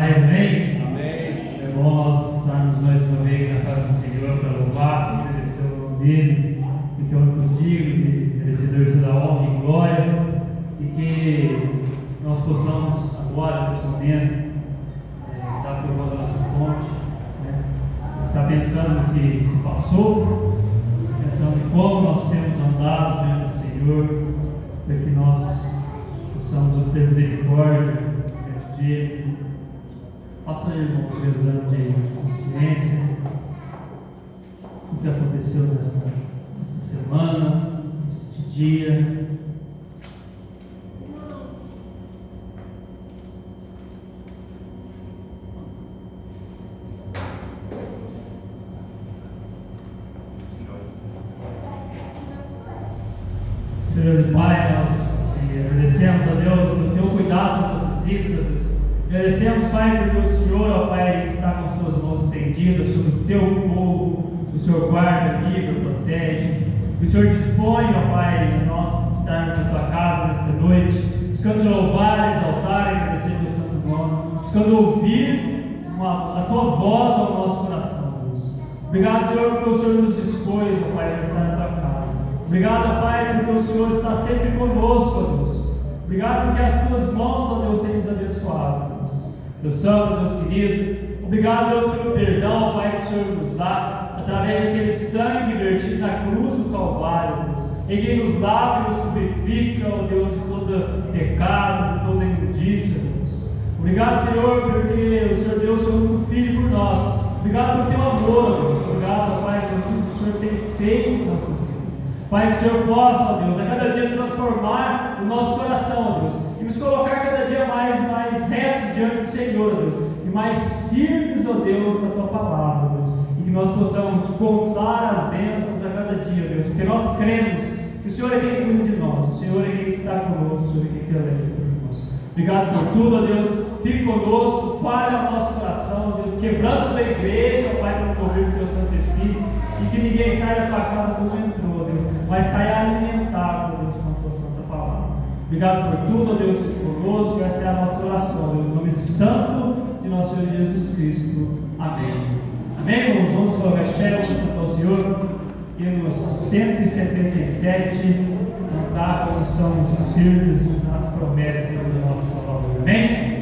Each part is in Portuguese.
Amém? Amém. É bom nós estarmos mais uma vez na casa do Senhor para louvar, agradecer o nome dele, porque é o único digno, merecedor de toda honra e glória, e que nós possamos agora, nesse momento, estar provando a nossa fonte, estar pensando no que se passou, pensando em como nós temos andado diante do Senhor, para que nós possamos ter misericórdia diante dele. Faça, irmãos, o exame de consciência, o que aconteceu nesta semana, neste dia. Senhor Deus e Pai, nós agradecemos a Deus pelo teu cuidado sobre nossas vidas, a Deus. Agradecemos, Pai, porque o Senhor, ó Pai, está com as tuas mãos estendidas sobre o teu povo, o Senhor guarda, livra, protege. O Senhor dispõe, ó Pai, nós estarmos na tua casa nesta noite, buscando te louvar, exaltar e agradecer o teu santo nome, buscando ouvir a tua voz ao nosso coração, Deus. Obrigado, Senhor, porque o Senhor nos dispôs, ó Pai, para estar na tua casa. Obrigado, ó Pai, porque o Senhor está sempre conosco, ó Deus. Obrigado porque as tuas mãos, ó Deus, têm nos abençoado. Deus Santo, Deus querido, obrigado, Deus, pelo perdão, Pai, que o Senhor nos dá, através daquele sangue vertido na cruz do Calvário, Deus, em quem nos lava e nos purifica, ó Deus, de todo pecado, de toda imundícia, Deus. Obrigado, Senhor, porque o Senhor deu o seu único Filho por nós. Obrigado pelo teu amor, Deus. Obrigado, Pai, por tudo que o Senhor tem feito em nossas vidas. Pai, que o Senhor possa, ó Deus, a cada dia transformar o nosso coração, ó Deus, e nos colocar cada dia mais retos diante do Senhor, ó Deus, e mais firmes, ó Deus, na tua palavra, ó Deus, e que nós possamos contar as bênçãos a cada dia, ó Deus, porque nós cremos que o Senhor é quem cuida de nós, o Senhor é quem está conosco, o Senhor é quem pelea por nós. Obrigado por tudo, ó Deus, fique conosco, fale ao nosso coração, ó Deus, quebrando a tua igreja, ó Pai, para prover o teu Santo Espírito, e que ninguém saia da tua casa como entrou, ó Deus, mas saia alimentado, ó Deus, com a tua santa palavra. Obrigado por tudo, ó Deus, fique conosco, essa é a nossa oração, Deus, no nome santo de nosso Senhor Jesus Cristo. Amém. Amém, irmãos? Vamos colocar de pé, vamos cantar ao Senhor, e no 177, cantar como estamos firmes nas promessas do nosso Salvador. Amém?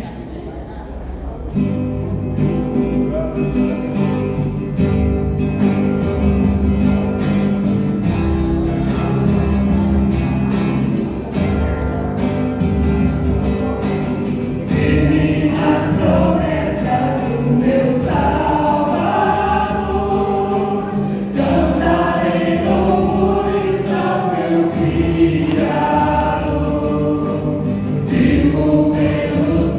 Vivo pelos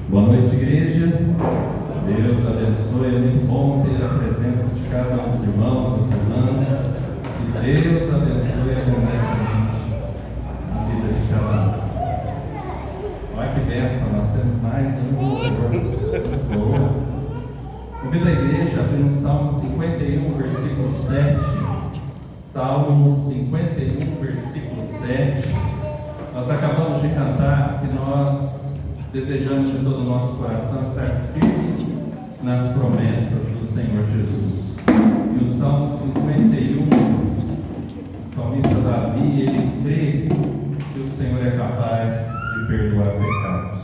Boa noite, igreja. Deus abençoe. É muito bom ter a presença de cada um dos irmãos, das irmãs. Que Deus abençoe abundantemente a vida de cada um. Olha que bênção, nós temos mais um louvor. Boa. Convido a igreja a abrir no Salmo 51, versículo 7. Salmo 51, versículo 7. Nós acabamos de cantar que nós desejamos de todo o nosso coração estar firmes nas promessas do Senhor Jesus. E o Salmo 51, o salmista Davi, ele crê que o Senhor é capaz de perdoar pecados.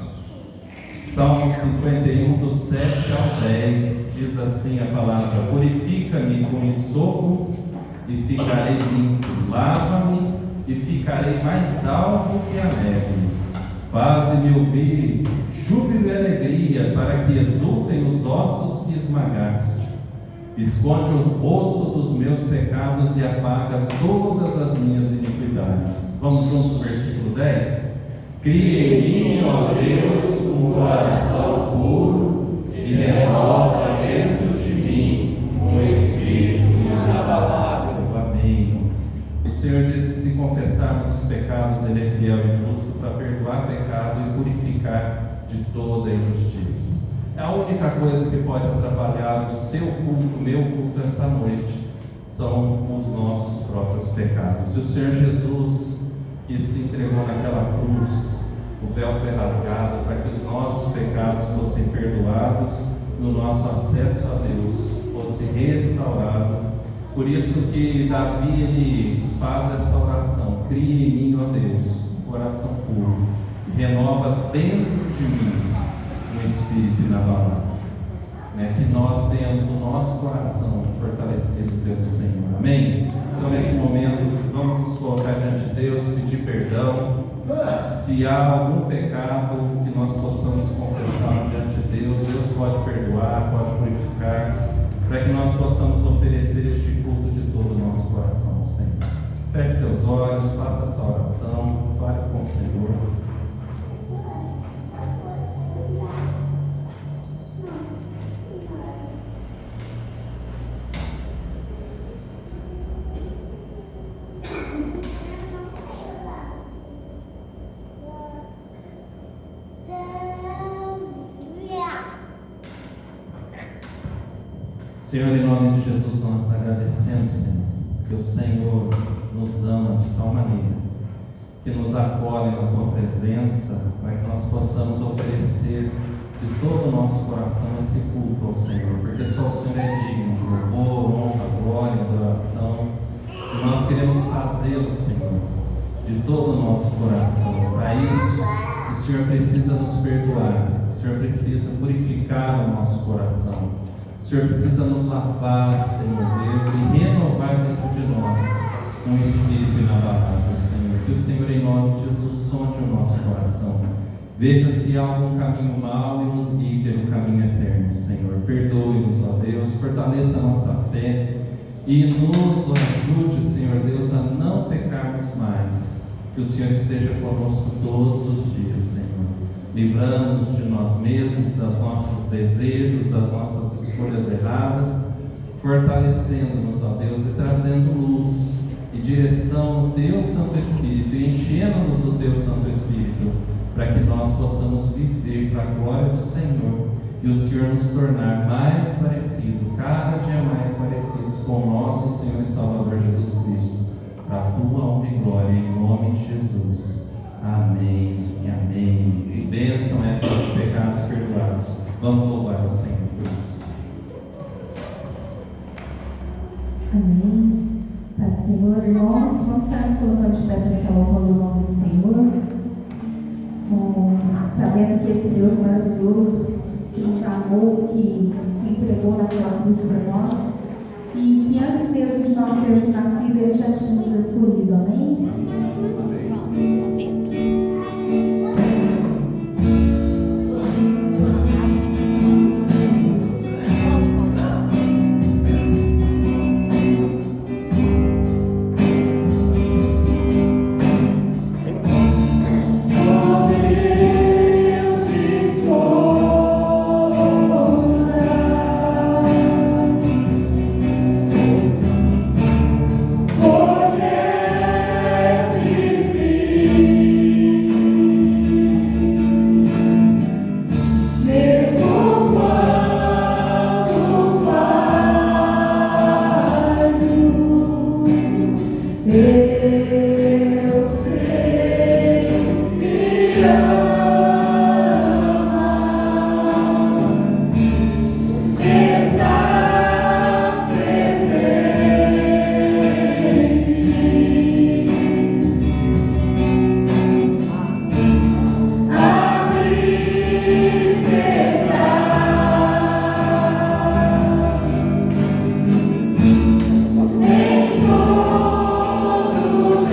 Salmo 51, do 7 ao 10, diz assim a palavra: purifica-me com ensopo e ficarei limpo, lava-me e ficarei mais alvo que a neve. Faze-me ouvir júbilo e alegria, para que exultem os ossos que esmagaste. Esconde o rosto dos meus pecados e apaga todas as minhas iniquidades. Vamos juntos, versículo 10. Cria em mim, ó Deus, um coração puro e renova dentro de mim um espírito inabalável. Amém. O Senhor disse: se confessarmos os pecados, Ele é fiel e justo para perdoar pecado e purificar de toda injustiça. É a única coisa que pode atrapalhar o seu culto, o meu culto essa noite, são os nossos próprios pecados. E o Senhor Jesus, que se entregou naquela cruz, o véu foi rasgado para que os nossos pecados fossem perdoados, no nosso acesso a Deus fosse restaurado. Por isso que Davi, ele faz essa oração: cria em mim, ó Deus, um coração puro, e renova dentro de mim um espírito inabalável. Que nós tenhamos o nosso coração fortalecido pelo Senhor. Amém? Então, nesse momento, vamos nos colocar diante de Deus, pedir perdão. Se há algum pecado que nós possamos confessar diante de Deus, Deus pode perdoar, pode purificar, para que nós possamos oferecer este culto de todo o nosso coração ao Senhor. Feche seus olhos, faça essa oração, fale com o Senhor. Senhor, em nome de Jesus, nós agradecemos, Senhor, que o Senhor nos ama de tal maneira, que nos acolhe na Tua presença, para que nós possamos oferecer de todo o nosso coração esse culto ao Senhor, porque só o Senhor é digno de louvor, honra, glória, adoração, e nós queremos fazê-lo, Senhor, de todo o nosso coração. Para isso, o Senhor precisa nos perdoar, o Senhor precisa purificar o nosso coração. O Senhor precisa nos lavar, Senhor Deus, e renovar dentro de nós um espírito inabalável, Senhor. Que o Senhor, em nome de Jesus, sonde o nosso coração. Veja se há algum caminho mau e nos guie pelo caminho eterno, Senhor. Perdoe-nos, ó Deus, fortaleça a nossa fé e nos ajude, Senhor Deus, a não pecarmos mais. Que o Senhor esteja conosco todos os dias, Senhor. Livrando-nos de nós mesmos, dos nossos desejos, das nossas escolhas erradas, fortalecendo-nos, ó Deus, e trazendo luz e direção no Teu Santo Espírito, e enchendo-nos do Teu Santo Espírito, para que nós possamos viver para a glória do Senhor e o Senhor nos tornar mais parecido, cada dia mais parecidos com o nosso Senhor e Salvador Jesus Cristo. Jesus. Amém e amém. Que bênção é ter os pecados perdoados. Vamos louvar o Senhor por isso. Amém. Paz do Senhor, irmãos, vamos estar nos colocando de pé para estar louvando o nome do Senhor, sabendo que esse Deus maravilhoso que nos amou, que se entregou naquela cruz por nós, e que antes mesmo de nós termos nascido, Ele já tinha nos escolhido. Amém? Em todo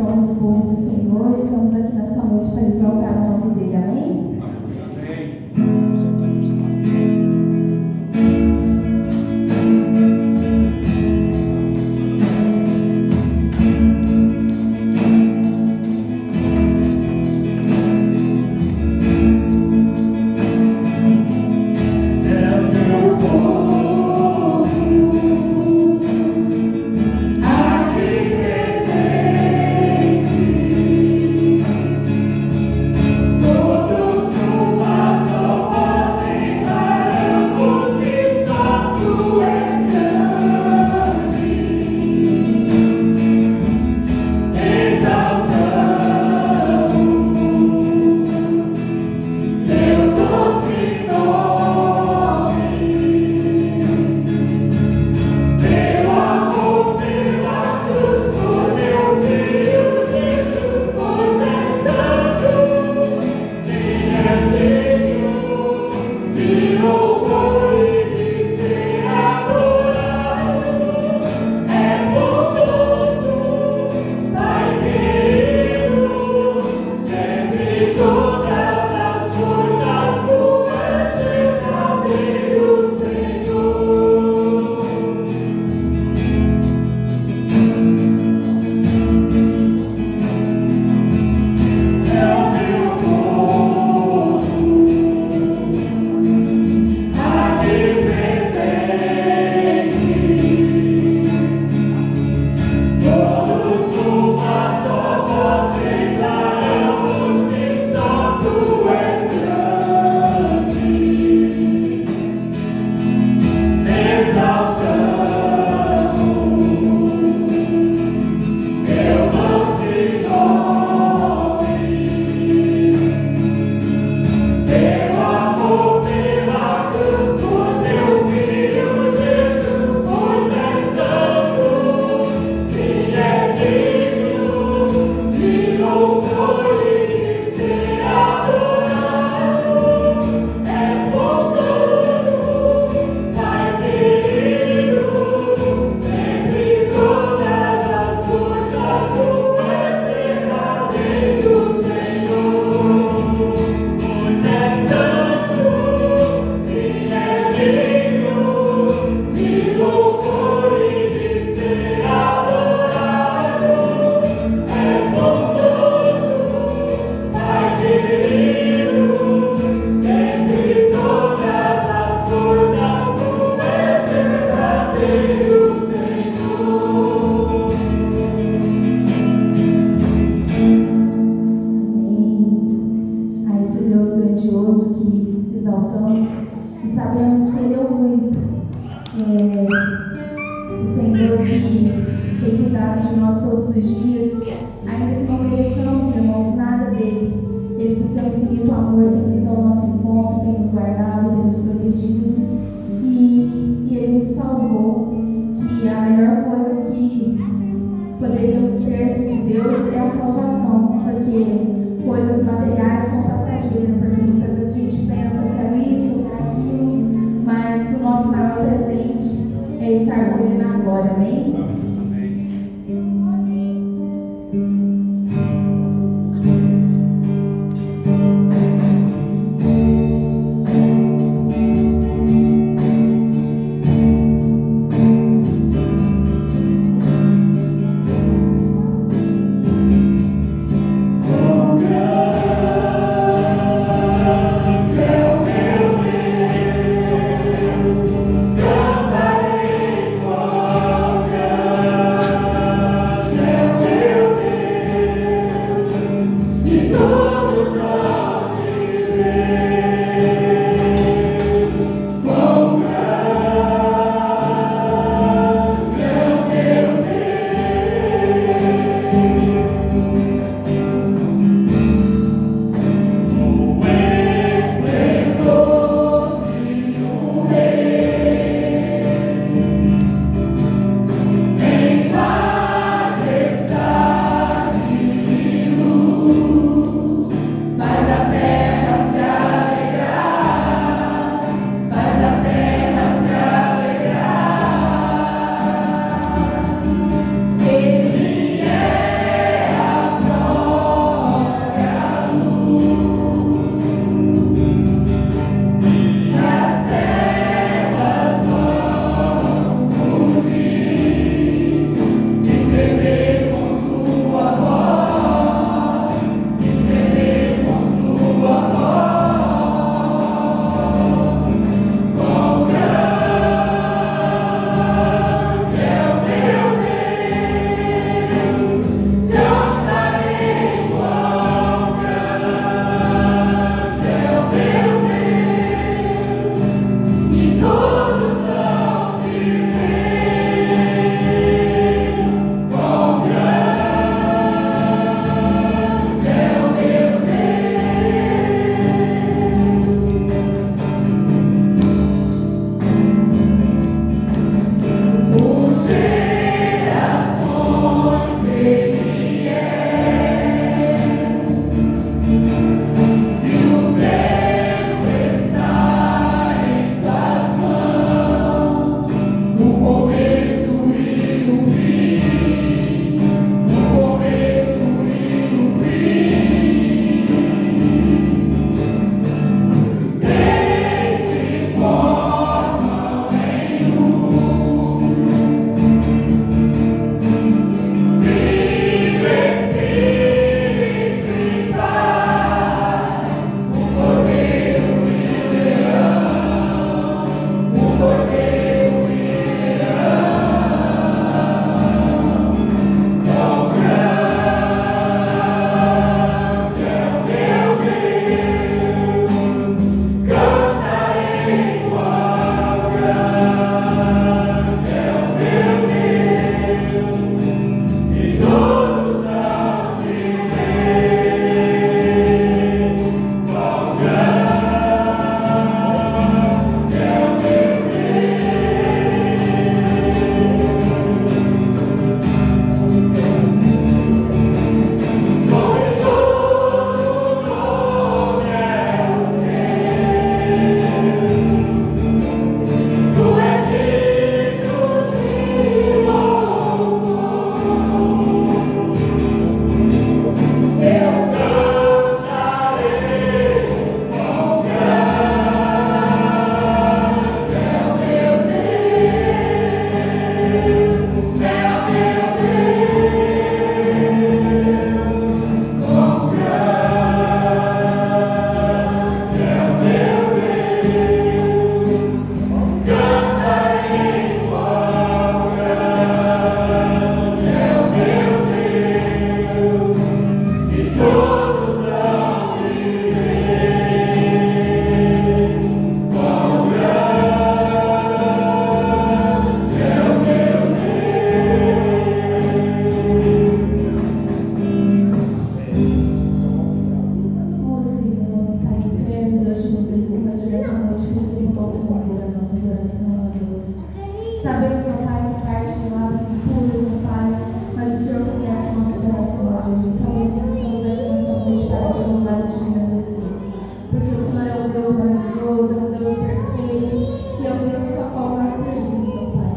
somos o povo do Senhor, estamos aqui nessa noite para exaltar o nome dele, amém? Cantarei glória. coração, ó Deus, e sabemos que estamos aqui nessa noite para te louvar e te agradecer. Porque o Senhor é um Deus maravilhoso, é um Deus perfeito, que é o Deus com o qual nós servimos, ó Pai.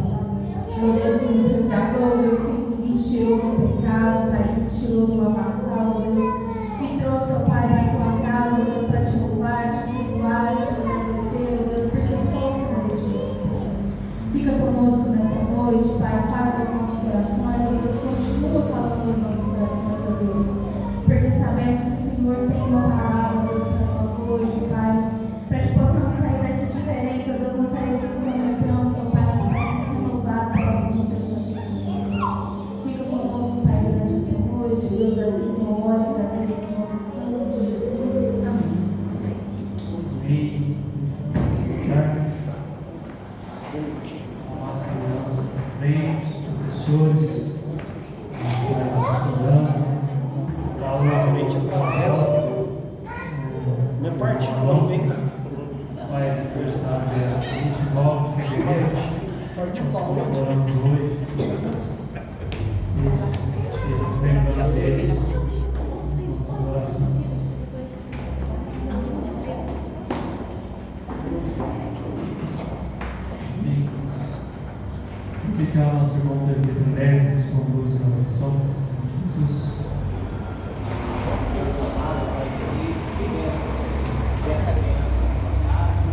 É o Deus que nos resgatou, é o Deus que nos tirou do pecado, Pai, que nos tirou do lamaçal, ó Deus, que trouxe, ó Pai, para a tua casa, ó Deus, para te louvar, te cultuar, te agradecer, ó Deus, porque só o Senhor é digno. Fica conosco nessa noite, Pai, fala nos nossos corações, ó Deus, continua falando nos nossos corações, ó Deus, porque sabemos que o Senhor tem uma palavra, ó Deus, para nós hoje, Pai, para que possamos sair daqui diferente, ó Deus, não sair daqui como entramos, ó Pai, mas sairmos renovados pela Santa Pessoa do Senhor. Fica conosco, Pai, durante essa noite, Deus, assim que eu oro e agradeço em nome santo de Jesus. Amém. Amém. A nossa aliança vem, os professores, nós estudando, da aula de oração. Minha parte, não vem cá. Faz aniversário dia 29 de fevereiro. Nós comemoramos hoje. Estejamos lembrando dele nas nossas orações. Que o nosso irmão presbítero Neves nos conduz na oração. Jesus. Deus amado, Pai querido, que bênção, Senhor. Essa bênção na casa,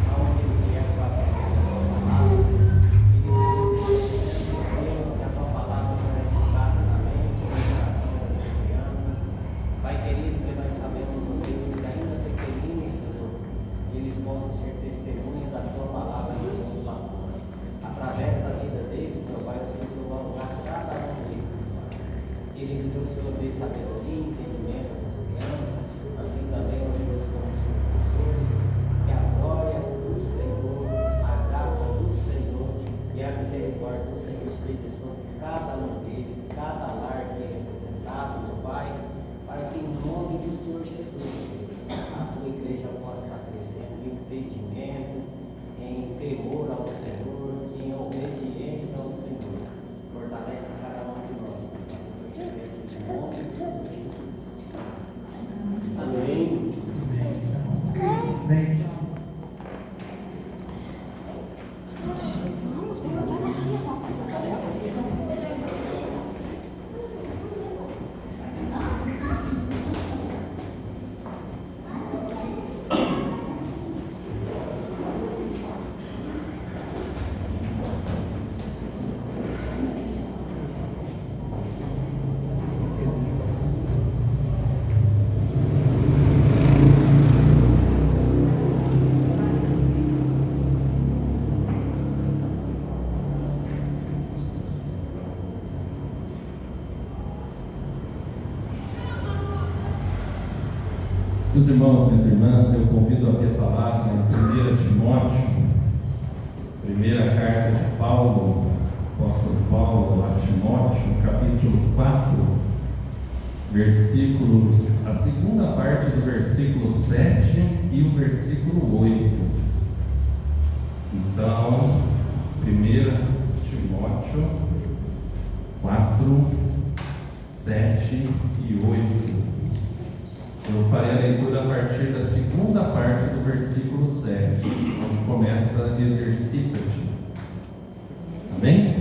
aonde eles vieram para a tua palavra. Queremos que a tua palavra seja aplicada na mente e no coração dessas crianças. Pai querido, que nós sabemos, ó Deus, que ainda pequeninos, Senhor, eles possam ser testemunha da tua palavra e do seu amor. Através da vida deles, meu Pai, o Senhor vai usar cada um deles, meu Pai. Ele deu o Senhor dê sabedoria e entendimento a essas crianças, assim também, ó Deus, como os professores, que a glória do Senhor, a graça do Senhor e a misericórdia do Senhor esteja sobre cada um deles, cada lar que é representado, meu Pai, para que em nome do Senhor Jesus, Deus, a tua igreja possa estar crescendo em entendimento, em temor ao Senhor, em obediência ao Senhor. Fortalece cada um de nós, eu te peço em nome do Senhor Jesus. Amém. Amém. Meus irmãos, minhas irmãs, eu convido a abrir a palavra em 1 Timóteo, primeira carta de Paulo, apóstolo Paulo a Timóteo, capítulo 4, versículos, a segunda parte do versículo 7 e o versículo 8. Então, 1 Timóteo 4, 7 e 8. Eu farei a leitura a partir da segunda parte do versículo 7, onde começa exercita-te. Amém?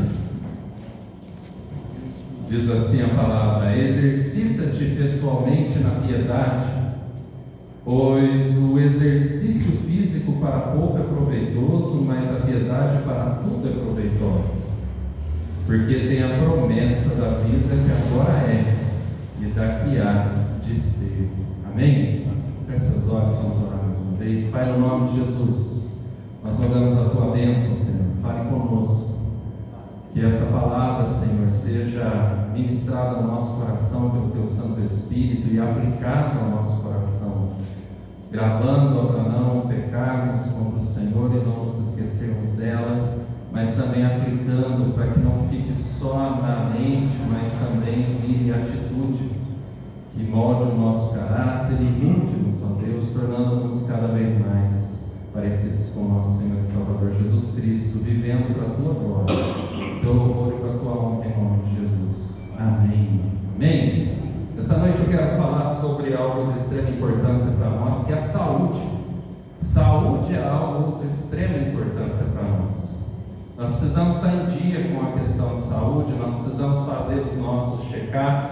Diz assim a palavra: exercita-te pessoalmente na piedade, pois o exercício físico para pouco é proveitoso, mas a piedade para tudo é proveitosa, porque tem a promessa da vida que agora é e da que há de ser. Amém? Feche seus olhos, vamos orar mais uma vez. Pai, no nome de Jesus, nós rogamos a tua bênção, Senhor. Fale conosco. Que essa palavra, Senhor, seja ministrada ao nosso coração pelo teu Santo Espírito e aplicada ao nosso coração, gravando-a para não pecarmos contra o Senhor e não nos esquecermos dela, mas também aplicando para que não fique só na mente, mas também vire atitude, que molde o nosso caráter e mude-nos, ó Deus, tornando-nos cada vez mais parecidos com o nosso Senhor e Salvador Jesus Cristo, vivendo para a tua glória, teu louvor e para a tua honra, em nome de Jesus. Amém. Amém? Essa noite eu quero falar sobre algo de extrema importância para nós, que é a saúde. Saúde é algo de extrema importância para nós. Nós precisamos estar em dia com a questão de saúde, nós precisamos fazer os nossos check-ups,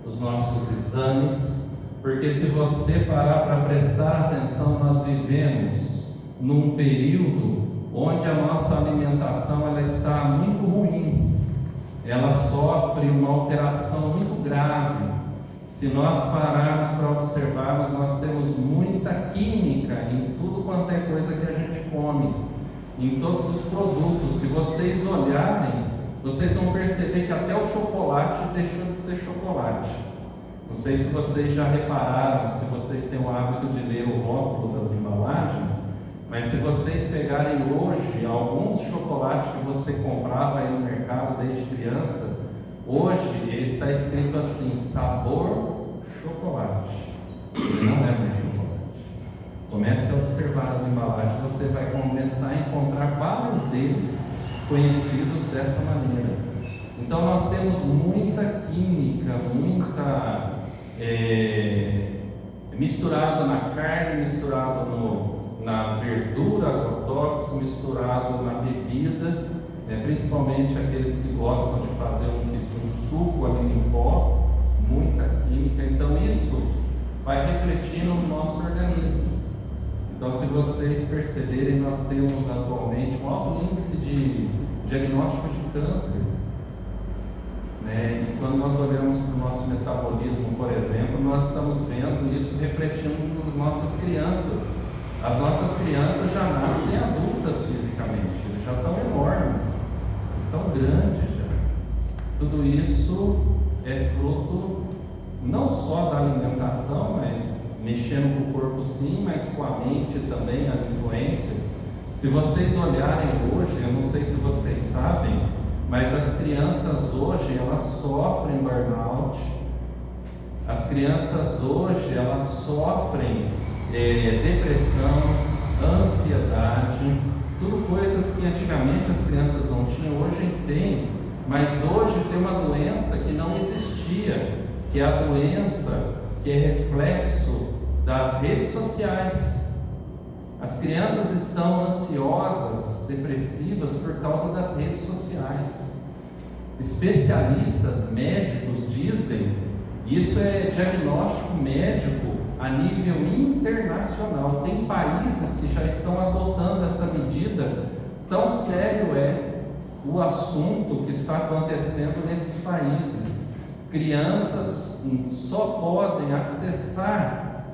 os nossos exames, porque se você parar para prestar atenção, nós vivemos num período onde a nossa alimentação ela está muito ruim, ela sofre uma alteração muito grave. Se nós pararmos para observarmos, nós temos muita química em tudo quanto é coisa que a gente come, em todos os produtos. Se vocês olharem, vocês vão perceber que até o chocolate deixou de ser chocolate. Não sei se vocês já repararam, se vocês têm o hábito de ler o rótulo das embalagens, mas se vocês pegarem hoje alguns chocolates que você comprava aí no mercado desde criança, hoje ele está escrito assim, sabor chocolate. Ele não é mais chocolate. Comece a observar as embalagens, você vai começar a encontrar vários deles conhecidos dessa maneira. Então nós temos muita química, muita misturado na carne, misturado na verdura, agrotóxico, misturado na bebida, principalmente aqueles que gostam de fazer um suco ali em pó, muita química. Então isso vai refletindo no nosso organismo. Então, se vocês perceberem, nós temos atualmente um alto índice de diagnóstico de câncer. E quando nós olhamos para o nosso metabolismo, por exemplo, nós estamos vendo isso refletindo nas nossas crianças. As nossas crianças já nascem adultas fisicamente, eles já estão enormes, estão grandes já. Tudo isso é fruto não só da alimentação, mas mexendo com o corpo sim, mas com a mente também, a influência. Se vocês olharem hoje, eu não sei se vocês sabem, mas as crianças hoje, elas sofrem burnout. As crianças hoje, elas sofrem depressão, ansiedade, tudo coisas que antigamente as crianças não tinham, hoje tem, mas hoje tem uma doença que não existia, que é a doença que é reflexo das redes sociais. As crianças estão ansiosas, depressivas por causa das redes sociais. Especialistas médicos dizem, isso é diagnóstico médico a nível internacional. Tem países que já estão adotando essa medida, tão sério é o assunto que está acontecendo nesses países. Crianças só podem acessar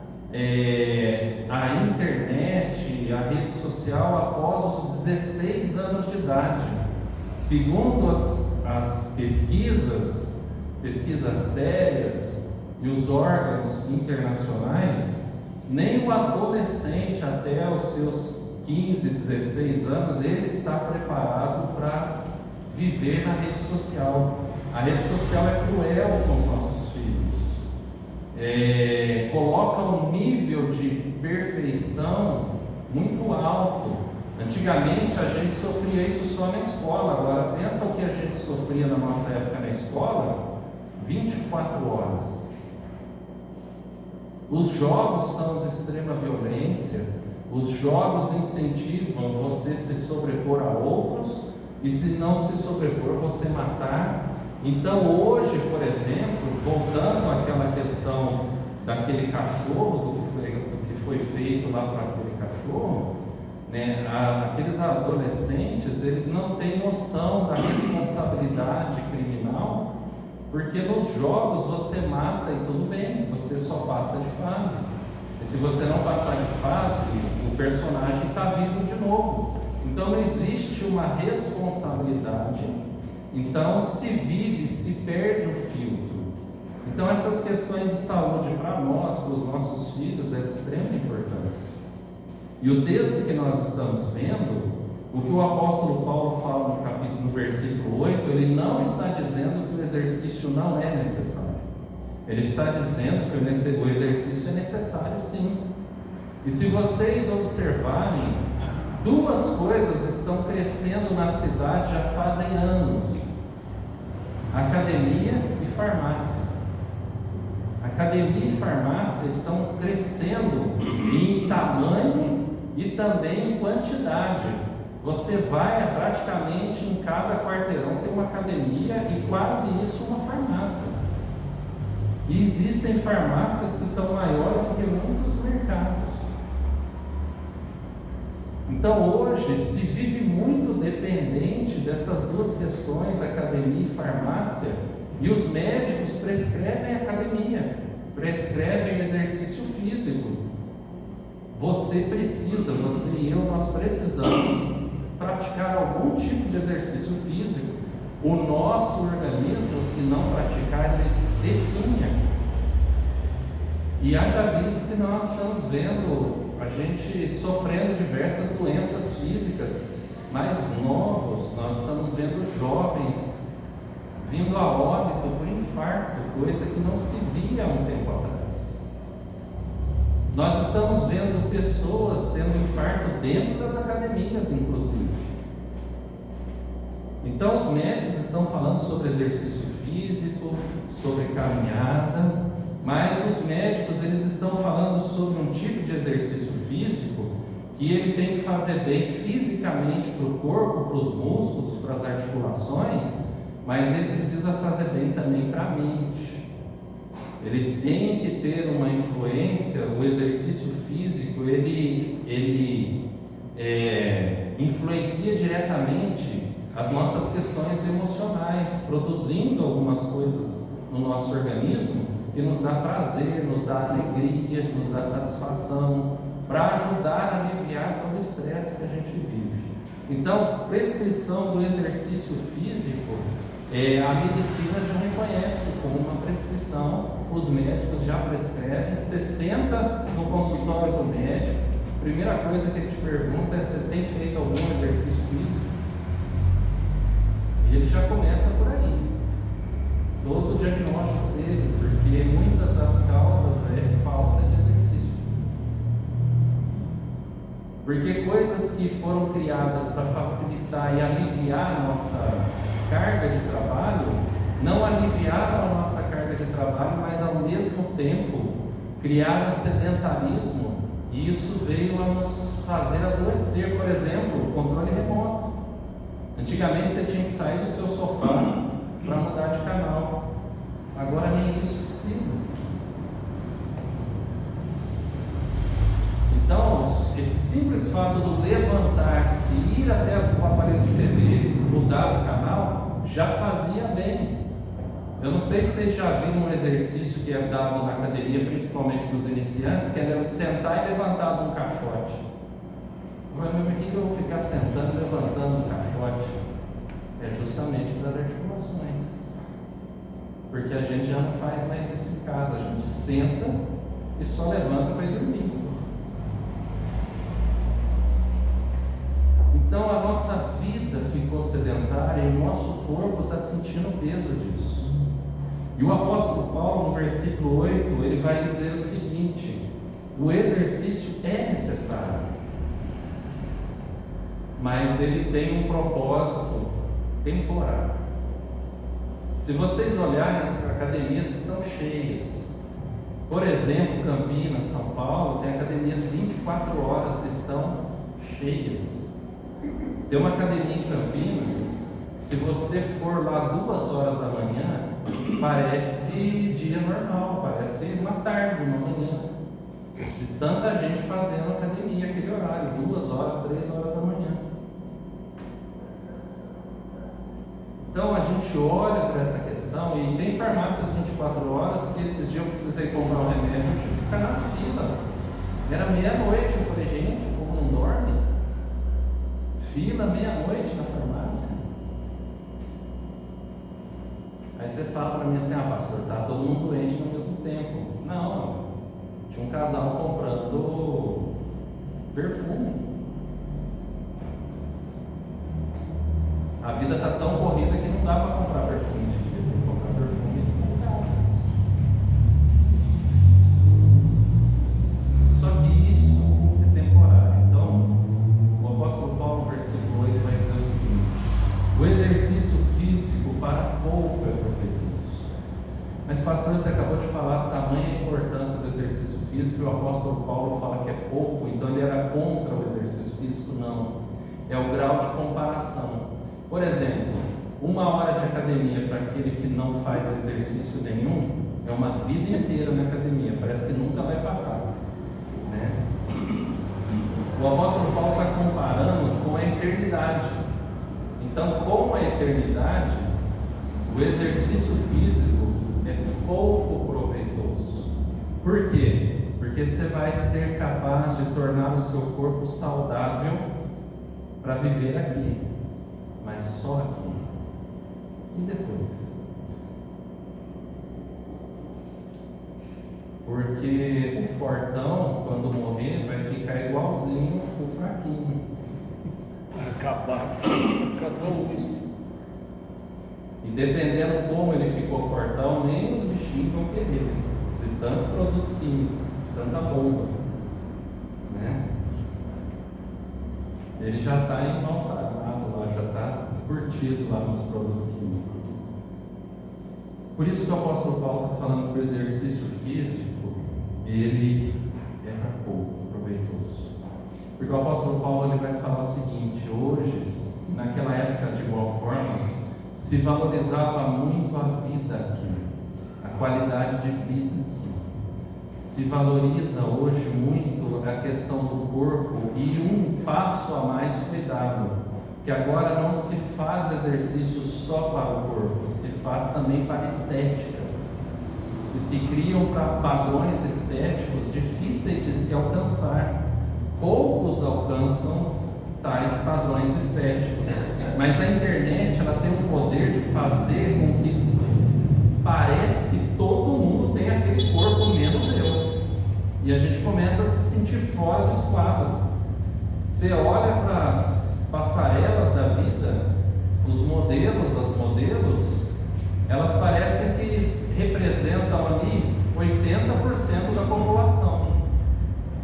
a internet, a rede social após os 16 anos de idade. Segundo as pesquisas sérias e os órgãos internacionais, nem o adolescente até os seus 15, 16 anos, ele está preparado para viver na rede social. A rede social é cruel com os nossos filhos. Coloca um nível de perfeição muito alto. Antigamente a gente sofria isso só na escola, agora pensa o que a gente sofria na nossa época na escola, 24 horas. Os jogos são de extrema violência, os jogos incentivam você se sobrepor a outros, e se não se sobrepor, você matar. Então hoje, por exemplo, voltando àquela questão daquele cachorro, do que foi feito lá para aquele cachorro, aqueles adolescentes, eles não têm noção da responsabilidade criminal, porque nos jogos você mata e tudo bem, você só passa de fase. E se você não passar de fase, o personagem está vivo de novo. Então não existe uma responsabilidade. Então se vive, se perde o filtro. Então essas questões de saúde para nós, para os nossos filhos, é de extrema importância. E o texto que nós estamos vendo, o que o apóstolo Paulo fala no versículo 8, ele não está dizendo que o exercício não é necessário. Ele está dizendo que o exercício é necessário sim. E se vocês observarem, duas coisas estão crescendo na cidade já fazem anos: academia e farmácia. Academia e farmácia estão crescendo em tamanho e também em quantidade. Você vai praticamente em cada quarteirão tem uma academia e quase isso uma farmácia. E existem farmácias que estão maiores do que muitos mercados. Então hoje se vive muito dependente dessas duas questões, academia e farmácia, e os médicos prescrevem academia, prescrevem exercício físico. Você e eu, nós precisamos praticar algum tipo de exercício físico. O nosso organismo, se não praticar, ele definha. E haja visto que nós estamos vendo a gente sofrendo diversas doenças físicas mais novos, nós estamos vendo jovens vindo a óbito por infarto, coisa que não se via há um tempo atrás. Nós estamos vendo pessoas tendo infarto dentro das academias, inclusive. Então os médicos estão falando sobre exercício físico, sobre caminhada, mas os médicos eles estão falando sobre um tipo de exercício físico que ele tem que fazer bem fisicamente para o corpo, para os músculos, para as articulações, mas ele precisa fazer bem também para a mente. Ele tem que ter uma influência, o exercício físico, ele influencia diretamente as nossas questões emocionais, produzindo algumas coisas no nosso organismo que nos dá prazer, nos dá alegria, nos dá satisfação, para ajudar a aliviar todo o estresse que a gente vive. Então, prescrição do exercício físico, a medicina já reconhece como uma prescrição, os médicos já prescrevem. Você senta no consultório do médico, a primeira coisa que ele te pergunta é: você tem feito algum exercício físico? E ele já começa por aí, todo o diagnóstico dele, porque muitas das causas é falta de exercício. Porque coisas que foram criadas para facilitar e aliviar a nossa carga de trabalho, não aliviaram a nossa carga de trabalho, mas ao mesmo tempo criaram sedentarismo, e isso veio a nos fazer adoecer. Por exemplo, o controle remoto. Antigamente você tinha que sair do seu sofá para mudar de canal, agora nem isso precisa. Então, esse simples fato do levantar-se, ir até o aparelho de TV, mudar o canal, já fazia bem. Eu não sei se vocês já viram um exercício que é dado na academia, principalmente para os iniciantes, que é sentar e levantar de um caixote. Mas por que eu vou ficar sentando e levantando o caixote? É justamente para as articulações. Porque a gente já não faz mais isso em casa, a gente senta e só levanta para ir dormir. Então a nossa vida ficou sedentária e o nosso corpo está sentindo o peso disso. E o apóstolo Paulo, no versículo 8, ele vai dizer o seguinte: o exercício é necessário, mas ele tem um propósito temporário. Se vocês olharem, as academias estão cheias. Por exemplo, Campinas, São Paulo, tem academias 24 horas, estão cheias. Tem uma academia em Campinas, se você for lá 2 horas da manhã, parece dia normal, parece uma tarde, uma manhã. De tanta gente fazendo academia aquele horário, 2 horas, 3 horas da manhã. Então a gente olha para essa questão, e tem farmácias 24 horas que esses dias eu precisei comprar um remédio, eu tive que ficar na fila. Era meia-noite, eu falei: gente, o povo não dorme? Fila meia-noite na farmácia. Aí você fala para mim assim: ah, pastor, tá todo mundo doente ao mesmo tempo. Não, tinha um casal comprando perfume. A vida está tão corrida que não dá para comprar perfume de dia, tem que comprar perfume de mercado. Só que isso é temporário. Então, o apóstolo Paulo, no versículo 8, vai dizer o seguinte: o exercício físico para pouco é proveitoso. Mas pastor, você acabou de falar, tamanha importância do exercício físico, e o apóstolo Paulo fala que é pouco, então ele era contra o exercício físico? Não. É o grau de comparação. Por exemplo, 1 hora de academia para aquele que não faz exercício nenhum é uma vida inteira na academia, parece que nunca vai passar, né? O apóstolo Paulo está comparando com a eternidade. Então, com a eternidade, o exercício físico é pouco proveitoso. Por quê? Porque você vai ser capaz de tornar o seu corpo saudável para viver aqui, mas só aqui. E depois? Porque o fortão, quando morrer, vai ficar igualzinho o fraquinho. Acabar com isso. E dependendo como ele ficou fortão, nem os bichinhos vão querer, de tanto produto químico, tanta bomba, né? Ele já está embalsamado lá, já está curtido lá nos produtos químicos. Por isso que o apóstolo Paulo está falando que o exercício físico, ele é para pouco proveitoso. Porque o apóstolo Paulo ele vai falar o seguinte: hoje, naquela época de igual forma, se valorizava muito a vida aqui, a qualidade de vida aqui. Se valoriza hoje muito a questão do corpo, e um passo a mais foi dado, que agora não se faz exercício só para o corpo, se faz também para a estética. E se criam para padrões estéticos difíceis de se alcançar. Poucos alcançam tais padrões estéticos, mas a internet ela tem o poder de fazer com que parece que todo mundo tem aquele corpo menos eu, e a gente começa a se sentir fora do esquadro. Você olha para as passarelas da vida, os modelos, as modelos, elas parecem que representam ali 80% da população.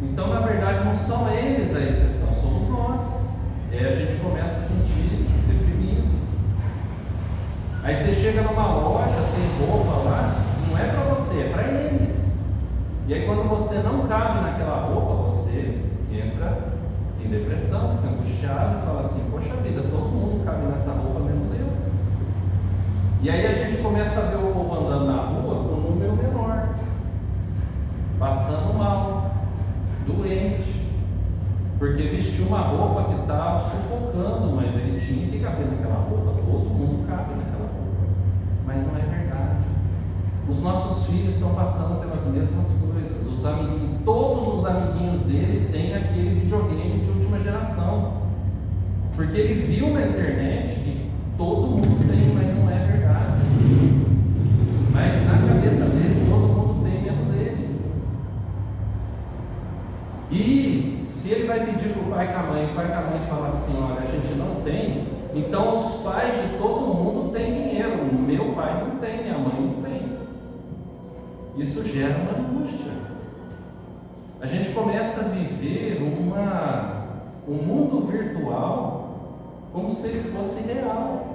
Então, na verdade, não são eles a exceção, somos nós. E aí a gente começa a se sentir deprimido. Aí você chega numa loja, tem roupa lá, não é para você, é para eles. E aí quando você não cabe naquela roupa, você entra em depressão, fica angustiado e fala assim: poxa vida, todo mundo cabe nessa roupa menos eu. E aí a gente começa a ver o povo andando na rua com um número menor, passando mal, doente, porque vestiu uma roupa que estava sufocando, mas ele tinha que caber naquela roupa. Todo mundo cabe naquela roupa, mas não é verdade. Os nossos filhos estão passando pelas mesmas coisas. Os amiguinhos, todos os amiguinhos dele têm aquele videogame de última geração, porque ele viu na internet que todo mundo tem, mas não é verdade. Mas na cabeça dele todo mundo tem, menos ele. E se ele vai pedir para o pai e com a mãe, o pai e a mãe falam assim: olha, a gente não tem, então os pais de todo mundo têm dinheiro, meu pai não tem, minha mãe não tem. Isso gera uma angústia. A gente começa a viver um mundo virtual como se ele fosse real.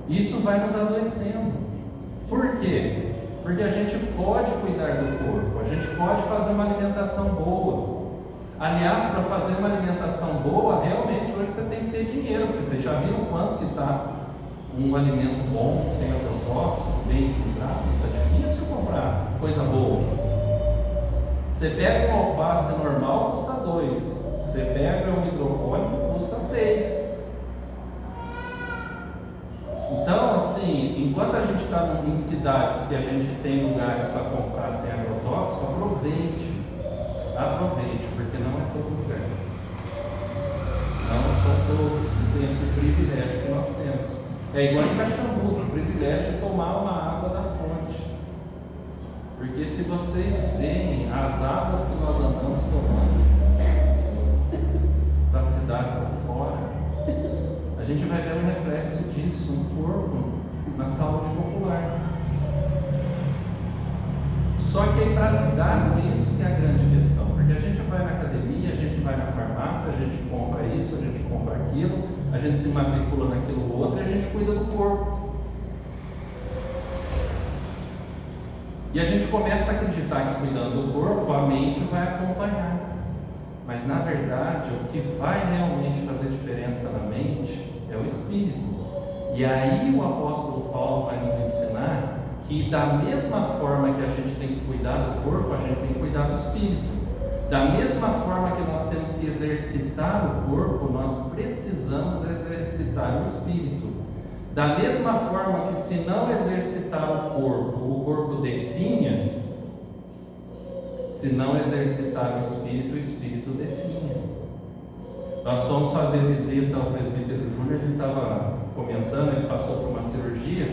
Isso vai nos adoecendo. Por quê? Porque a gente pode cuidar do corpo, a gente pode fazer uma alimentação boa. Aliás, para fazer uma alimentação boa, realmente hoje você tem que ter dinheiro, porque vocês já viram quanto que está um alimento bom, sem agrotóxicos, bem equilibrado. Está difícil comprar coisa boa. Você pega um alface normal, custa 2. Você pega um hidropônico, custa 6. Então, assim, enquanto a gente está em cidades que a gente tem lugares para comprar sem agrotóxico, aproveite, porque não é todo lugar. Não são todos que têm esse privilégio que nós temos. É igual em Caxambu, o privilégio de tomar uma água da fonte. Porque se vocês veem as águas que nós andamos tomando das cidades lá fora, a gente vai ver um reflexo disso no corpo, na saúde popular. Só que aí para lidar com isso que é a grande questão, porque a gente vai na academia, a gente vai na farmácia, a gente compra isso, a gente compra aquilo, a gente se matricula naquilo outro e a gente cuida do corpo. E a gente começa a acreditar que cuidando do corpo, a mente vai acompanhar. Mas na verdade, o que vai realmente fazer diferença na mente é o espírito. E aí o apóstolo Paulo vai nos ensinar que da mesma forma que a gente tem que cuidar do corpo, a gente tem que cuidar do espírito. Da mesma forma que nós temos que exercitar o corpo, nós precisamos exercitar o espírito. Da mesma forma que se não exercitar o corpo definha, se não exercitar o espírito definha. Nós fomos fazer visita ao presbítero Júnior, ele estava comentando, ele passou por uma cirurgia,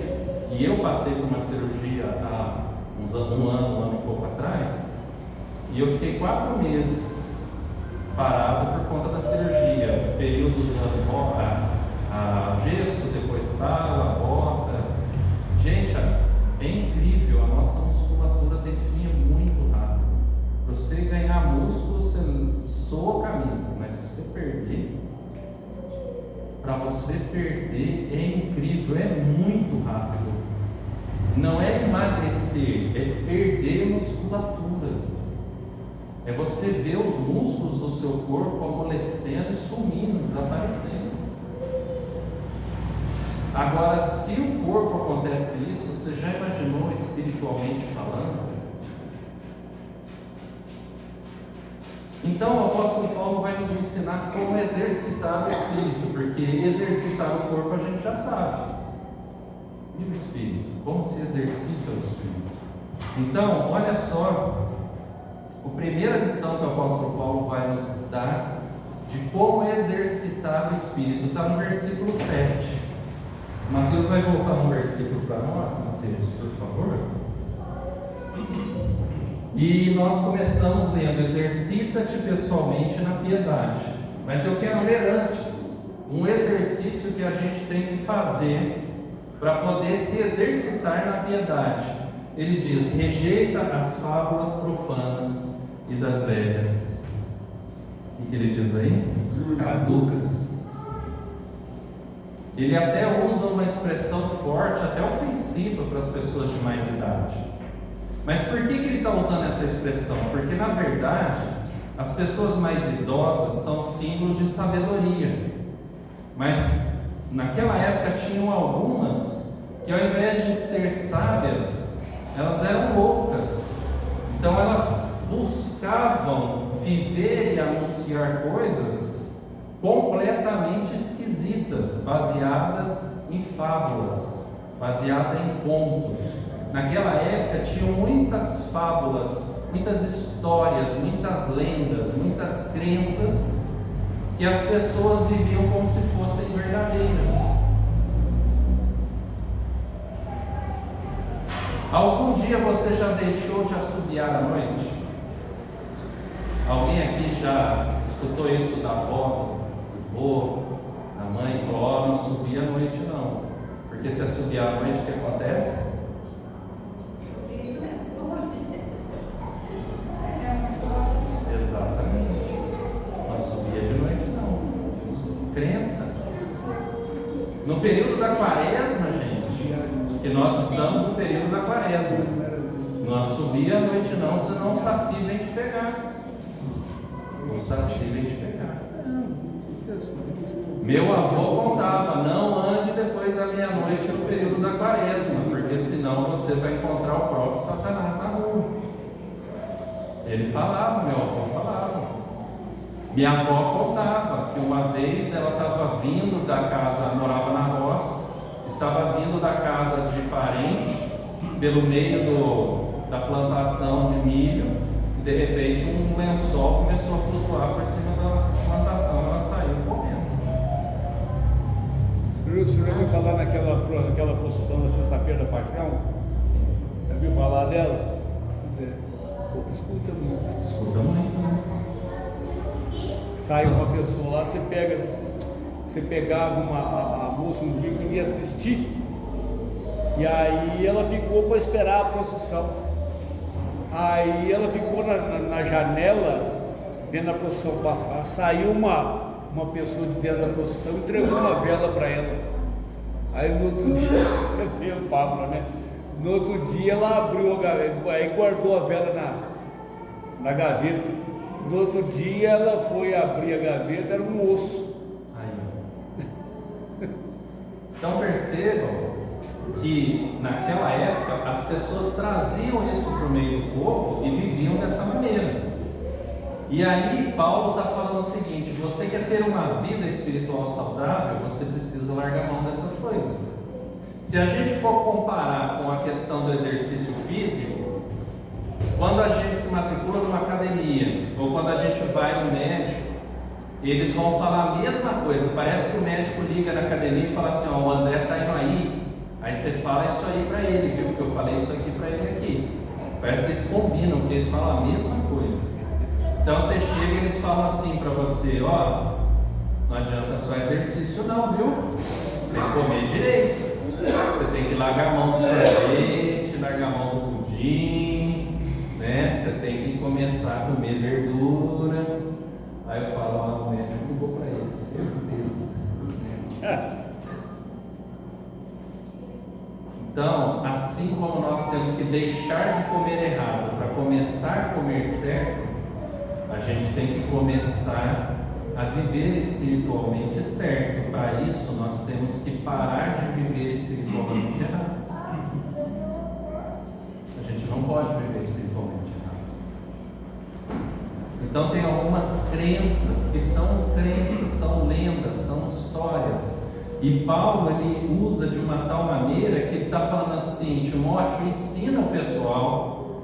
e eu passei por uma cirurgia há um ano e pouco atrás, e eu fiquei 4 meses parado por conta da cirurgia, período usando a gesso, depois tala, bota. Gente, é incrível, a nossa musculatura definha muito rápido. Para você ganhar músculo, você soa a camisa, mas se você perder, para você perder é incrível, é muito rápido. Não é emagrecer, é perder musculatura. É você ver os músculos do seu corpo amolecendo e sumindo, desaparecendo. Agora, se o corpo acontece isso, você já imaginou espiritualmente falando? Então o apóstolo Paulo vai nos ensinar como exercitar o espírito, porque exercitar o corpo a gente já sabe. E o espírito? Como se exercita o espírito? Então, olha só, a primeira lição que o apóstolo Paulo vai nos dar de como exercitar o espírito está no versículo 7. Mateus vai voltar um versículo para nós, Mateus, por favor. E nós começamos lendo: exercita-te pessoalmente na piedade. Mas eu quero ler antes um exercício que a gente tem que fazer para poder se exercitar na piedade. Ele diz: rejeita as fábulas profanas e das velhas. O que ele diz aí? Caducas. Ele até usa uma expressão forte, até ofensiva para as pessoas de mais idade. Mas por que ele está usando essa expressão? Porque na verdade as pessoas mais idosas são símbolos de sabedoria. Mas naquela época tinham algumas que, ao invés de ser sábias, elas eram loucas. Então elas buscavam viver e anunciar coisas completamente esquisitas, baseadas em fábulas, baseadas em contos. Naquela época tinham muitas fábulas, muitas histórias, muitas lendas, muitas crenças que as pessoas viviam como se fossem verdadeiras. Algum dia você já deixou de assobiar à noite? Alguém aqui já escutou isso da avó, do vô, da mãe, e falou: ó, não assobia à noite não, porque se assobiar à noite, o que acontece? Exatamente, não assobia de noite não. Crença. No período da quaresma, gente, que nós estamos no período da quaresma, não assobia à noite não, senão o saci vem te pegar. O saci vem te pegar. Meu avô contava: não ande depois da meia-noite no período da quaresma, porque senão você vai encontrar o próprio Satanás na rua. Ele falava, meu avô falava. Minha avó contava que uma vez ela estava vindo da casa, morava na roça, estava vindo da casa de parente, pelo meio da plantação de milho, e de repente um lençol começou a flutuar por cima da plantação, ela saiu correndo. O senhor já ouviu falar naquela posição da sexta-feira da paixão? Já ouviu falar dela? Pouco escuta muito. Escuta muito, né? Sai uma pessoa lá, você pegava a moça um dia que queria assistir, e aí ela ficou para esperar a procissão. Aí ela ficou na janela, vendo a procissão passar. Saiu uma pessoa de dentro da procissão e entregou uma vela para ela. Aí no outro dia, eu tenho fábula, né? No outro dia ela abriu a gaveta, aí guardou a vela na gaveta. No outro dia ela foi abrir a gaveta, era um osso. Aí. Então percebam que naquela época as pessoas traziam isso para o meio do povo e viviam dessa maneira. E aí Paulo está falando o seguinte: você quer ter uma vida espiritual saudável, você precisa largar mão dessas coisas. Se a gente for comparar com a questão do exercício físico, quando a gente se matricula numa academia ou quando a gente vai no médico, eles vão falar a mesma coisa. Parece que o médico liga na academia e fala assim: ó, o André está indo aí você fala isso aí para ele, viu? Porque eu falei isso aqui para ele aqui. Parece que eles combinam, porque eles falam a mesma coisa. Então você chega e eles falam assim para você: ó, não adianta só exercício não, viu? Tem que comer direito. Você tem que largar a mão do sorvete, largar a mão do pudim, né? Você tem que começar a comer verdura. Aí eu falo: ó, o médico ligou para ele, certeza. Então, assim como nós temos que deixar de comer errado para começar a comer certo, a gente tem que começar a viver espiritualmente certo. Para isso, nós temos que parar de viver espiritualmente errado. A gente não pode viver espiritualmente errado. Então, tem algumas crenças que são lendas, são histórias. E Paulo, ele usa de uma tal maneira que ele está falando assim: Timóteo, ensina o pessoal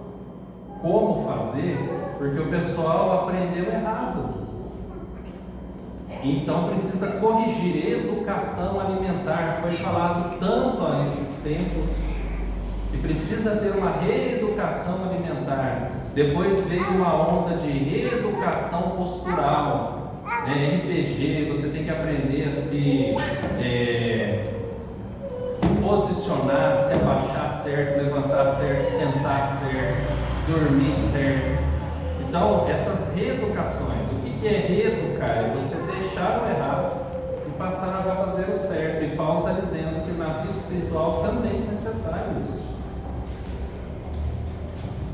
como fazer, porque o pessoal aprendeu errado. Então precisa corrigir. Educação alimentar foi falado tanto a esses tempos que precisa ter uma reeducação alimentar. Depois veio uma onda de reeducação postural, RPG. Você tem que aprender a se posicionar, se abaixar certo, levantar certo, sentar certo, dormir certo. Então, essas reeducações, o que é reeducar? É você deixar o errado e passar a fazer o certo. E Paulo está dizendo que na vida espiritual também é necessário isso.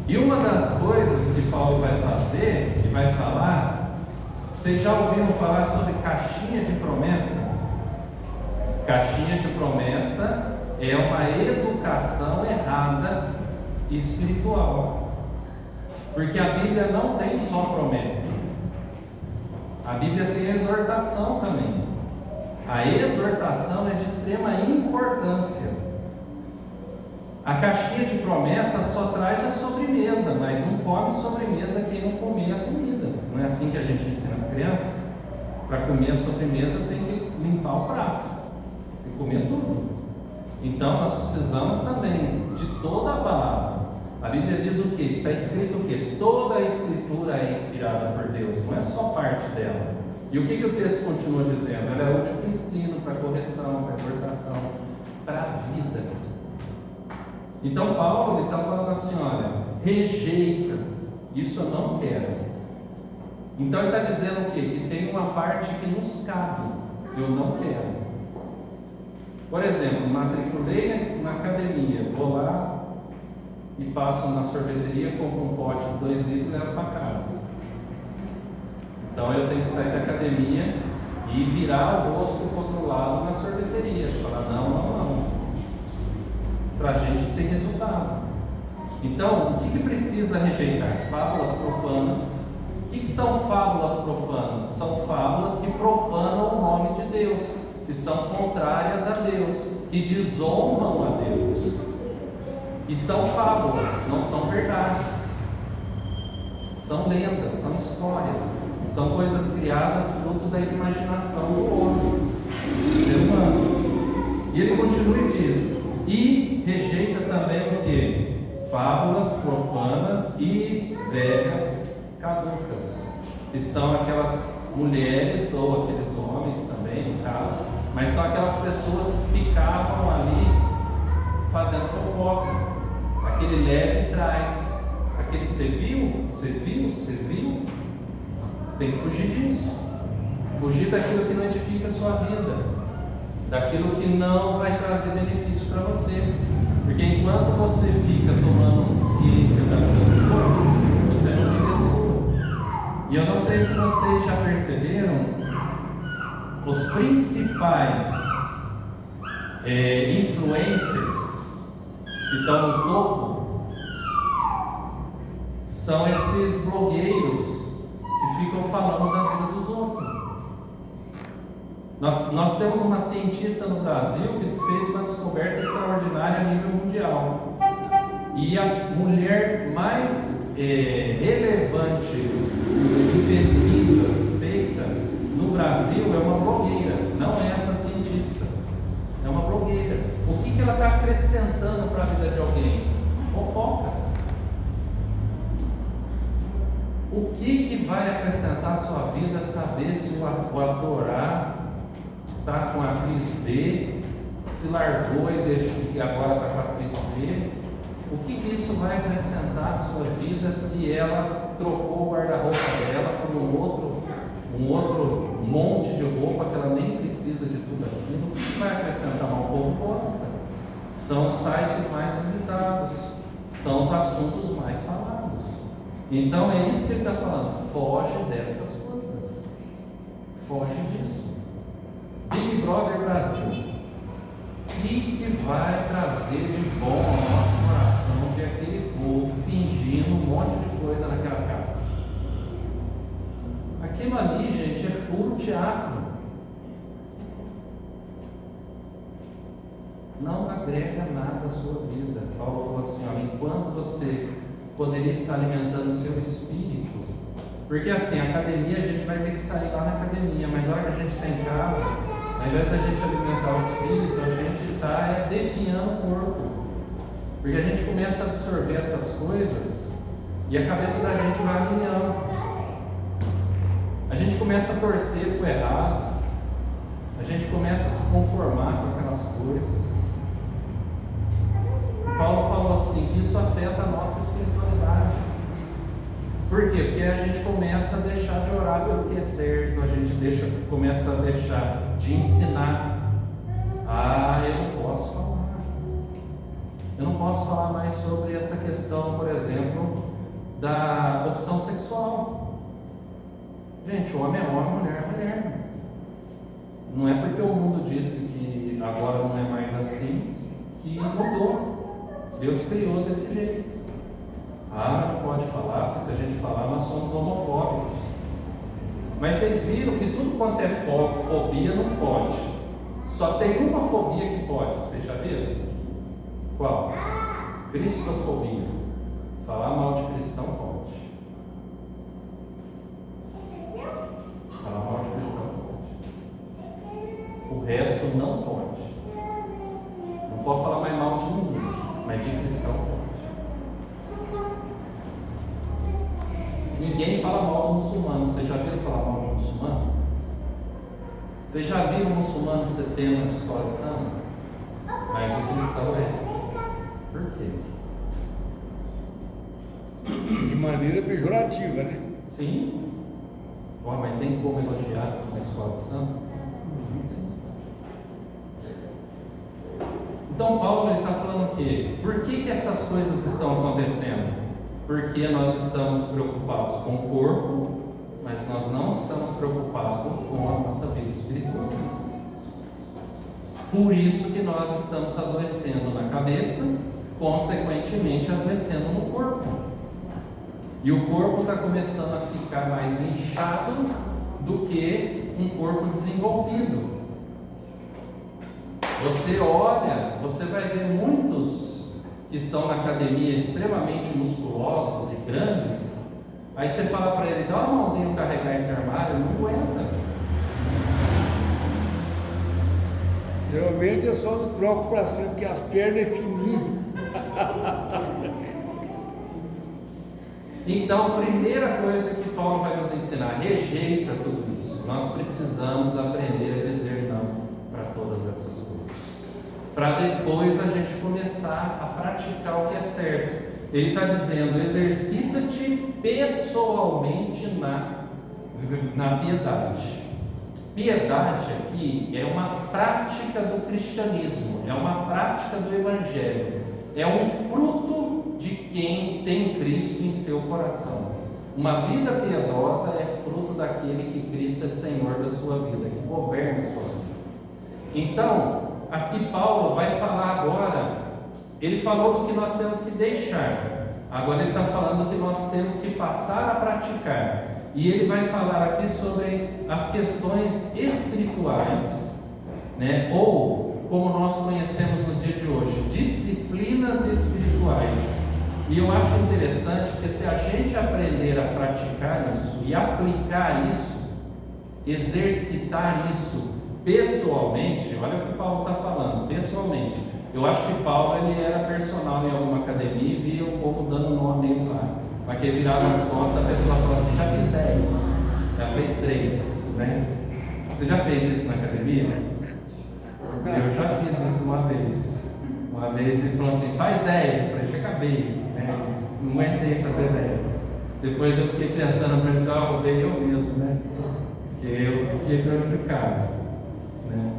E uma das coisas que Paulo vai fazer e vai falar, vocês já ouviram falar sobre caixinha de promessa? Caixinha de promessa é uma educação errada espiritual. Porque a Bíblia não tem só promessa. A Bíblia tem exortação também. A exortação é de extrema importância. A caixinha de promessa só traz a sobremesa, mas não come sobremesa quem não comer a comida. Não é assim que a gente ensina as crianças? Para comer a sobremesa tem que limpar o prato, tem que comer tudo. Então nós precisamos também de toda a palavra. A Bíblia diz o que? Está escrito o que? Toda a Escritura é inspirada por Deus, não é só parte dela. E o que o texto continua dizendo? Ela é útil para o ensino, para a correção, para a exortação, para a vida. Então Paulo está falando assim: olha, rejeita, isso eu não quero. Então ele está dizendo o quê? Que tem uma parte que nos cabe, eu não quero. Por exemplo, matriculei na academia, vou lá e passo na sorveteria, compro um pote de 2 litros e levo para casa. Então eu tenho que sair da academia e virar o rosto para o outro lado na sorveteria, falar não, para a gente ter resultado. Então, o que precisa rejeitar? Fábulas profanas. O que são fábulas profanas? São fábulas que profanam o nome de Deus, que são contrárias a Deus, que desonram a Deus. E são fábulas, não são verdades. São lendas, são histórias, são coisas criadas fruto da imaginação do homem, do ser humano. E ele continua e diz: e rejeita também o que? Fábulas profanas e velhas caducas, que são aquelas mulheres ou aqueles homens também, no caso, mas são aquelas pessoas que ficavam ali fazendo fofoca, aquele leve trás, aquele você viu? Você tem que fugir disso, fugir daquilo que não edifica a sua vida, daquilo que não vai trazer benefício para você. Porque enquanto você fica tomando ciência da vida dos outros, você não vive a sua. E eu não sei se vocês já perceberam, os principais influencers que estão no topo são esses blogueiros que ficam falando da vida dos outros. Nós temos uma cientista no Brasil que fez uma descoberta extraordinária a nível mundial. E a mulher mais relevante de pesquisa feita no Brasil é uma blogueira, não é essa cientista, é uma blogueira. O que ela está acrescentando para a vida de alguém? Fofocas. O que vai acrescentar à sua vida saber se o ator A está com a atriz B, se largou e deixou e agora está com a atriz C? O que isso vai acrescentar à sua vida se ela trocou o guarda-roupa dela por um outro monte de roupa que ela nem precisa de tudo aquilo? O que vai acrescentar? O povo gosta. São os sites mais visitados, são os assuntos mais falados. Então é isso que ele está falando. Foge dessas coisas. Foge disso. Big Brother Brasil. O que vai trazer de bom ao nosso coração de aquele povo fingindo um monte de coisa naquela casa? Aquilo ali, gente, é puro teatro. Não agrega nada à sua vida. Paulo falou assim, olha, enquanto você poderia estar alimentando o seu espírito, porque assim, a academia, a gente vai ter que sair lá na academia, mas a hora que a gente está em casa, ao invés da gente alimentar o espírito, a gente está definhando o corpo, porque a gente começa a absorver essas coisas e a cabeça da gente vai a milhão. A gente começa a torcer para o errado, a gente começa a se conformar com aquelas coisas. Paulo falou assim, que isso afeta a nossa espiritualidade. Por quê? Porque a gente começa a deixar de orar pelo que é certo, a gente começa a deixar de ensinar. Eu não posso falar. Eu não posso falar mais sobre essa questão, por exemplo, da opção sexual. Gente, homem é homem, mulher é mulher. Não é porque o mundo disse que agora não é mais assim que mudou. Deus criou desse jeito. Não pode falar, porque se a gente falar, nós somos homofóbicos. Mas vocês viram que tudo quanto é fobia não pode. Só tem uma fobia que pode, vocês já viram? Qual? Cristofobia. Falar mal de cristão pode. Falar mal de cristão pode. O resto não pode. Não pode falar mais mal de ninguém, mas de cristão pode. Ninguém fala mal do muçulmano. Vocês já viram falar mal de muçulmano? Vocês já viram muçulmano ser tema de escola de samba? Mas o cristão é. Por quê? De maneira pejorativa, né? Sim. Mas tem como elogiar na escola de samba? Então Paulo está falando o quê? Por que essas coisas estão acontecendo? Porque nós estamos preocupados com o corpo, mas nós não estamos preocupados com a nossa vida espiritual. Por isso que nós estamos adoecendo na cabeça, consequentemente adoecendo no corpo. E o corpo está começando a ficar mais inchado do que um corpo desenvolvido. Você olha, você vai ver muitos que estão na academia extremamente musculosos e grandes. Aí você fala para ele, dá uma mãozinha carregar esse armário, ele não aguenta. Geralmente eu só não troco para cima, porque as pernas é fininho. Então, a primeira coisa que Paulo vai nos ensinar, rejeita tudo isso. Nós precisamos aprender a dizer não para todas essas coisas, para depois a gente começar a praticar o que é certo. Ele está dizendo, exercita-te pessoalmente na piedade. Piedade aqui é uma prática do cristianismo, é uma prática do evangelho. é um fruto de quem tem Cristo em seu coração. Uma vida piedosa é fruto daquele que Cristo é Senhor da sua vida, que governa a sua vida. Então, aqui Paulo vai falar agora, ele falou do que nós temos que deixar, agora ele está falando do que nós temos que passar a praticar. E ele vai falar aqui sobre as questões espirituais, né? Ou, como nós conhecemos no dia de hoje, disciplinas espirituais. E eu acho interessante que se a gente aprender a praticar isso e aplicar isso, exercitar isso pessoalmente, olha o que Paulo está falando, pessoalmente. Eu acho que Paulo ele era personal em alguma academia e via o povo dando nome nele lá. Mas que ele virava as costas, a pessoa falava assim, já fiz 10, já fez 3, né? Você já fez isso na academia? Eu já fiz isso uma vez. Uma vez ele falou assim, faz 10, eu falei, já acabei, né? Não aguentei fazer 10. Depois eu fiquei pensando, eu falei, roubei eu mesmo, né? Porque eu fiquei prejudicado, né?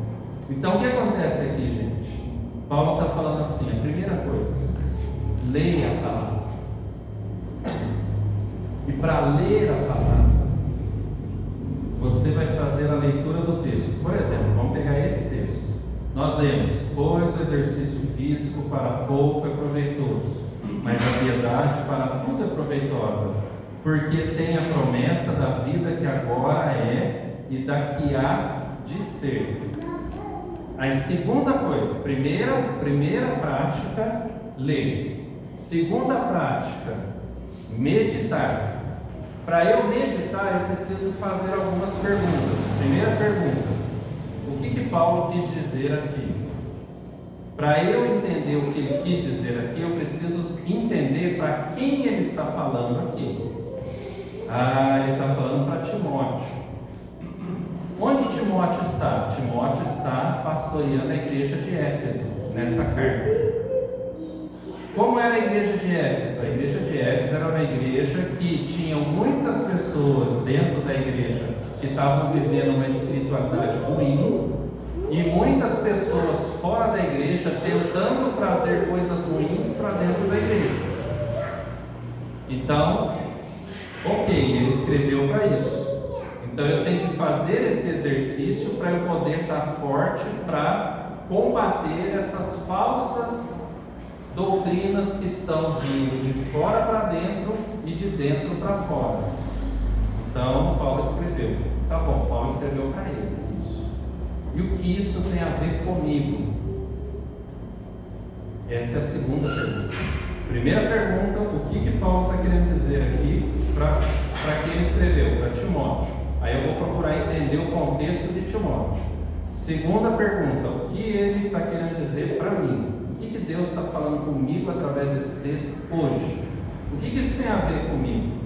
Então o que acontece aqui, gente? Paulo está falando assim, a primeira coisa, leia a palavra. E para ler a palavra, você vai fazer a leitura do texto. Por exemplo, vamos pegar esse texto. Nós lemos, pois o exercício físico para pouco é proveitoso, mas a piedade para tudo é proveitosa, porque tem a promessa da vida que agora é e da que há de ser. A segunda coisa, primeira prática, ler. Segunda prática, meditar. Para eu meditar, eu preciso fazer algumas perguntas. Primeira pergunta, o que Paulo quis dizer aqui? Para eu entender o que ele quis dizer aqui, eu preciso entender para quem ele está falando aqui. Ele está falando para Timóteo. Onde Timóteo está? Timóteo está pastoreando a igreja de Éfeso, nessa carta. Como era a igreja de Éfeso? A igreja de Éfeso era uma igreja que tinha muitas pessoas dentro da igreja que estavam vivendo uma espiritualidade ruim e muitas pessoas fora da igreja tentando trazer coisas ruins para dentro da igreja. Então, ele escreveu para isso. Então eu tenho que fazer esse exercício para eu poder estar forte para combater essas falsas doutrinas que estão vindo de fora para dentro e de dentro para fora. Então Paulo escreveu. Tá bom, Paulo escreveu para eles isso. E o que isso tem a ver comigo? Essa é a segunda pergunta. Primeira pergunta, o que Paulo está querendo dizer aqui para quem ele escreveu? Para Timóteo. Aí eu vou procurar entender o contexto de Timóteo. Segunda pergunta, o que ele está querendo dizer para mim? O que Deus está falando comigo através desse texto hoje? O que isso tem a ver comigo?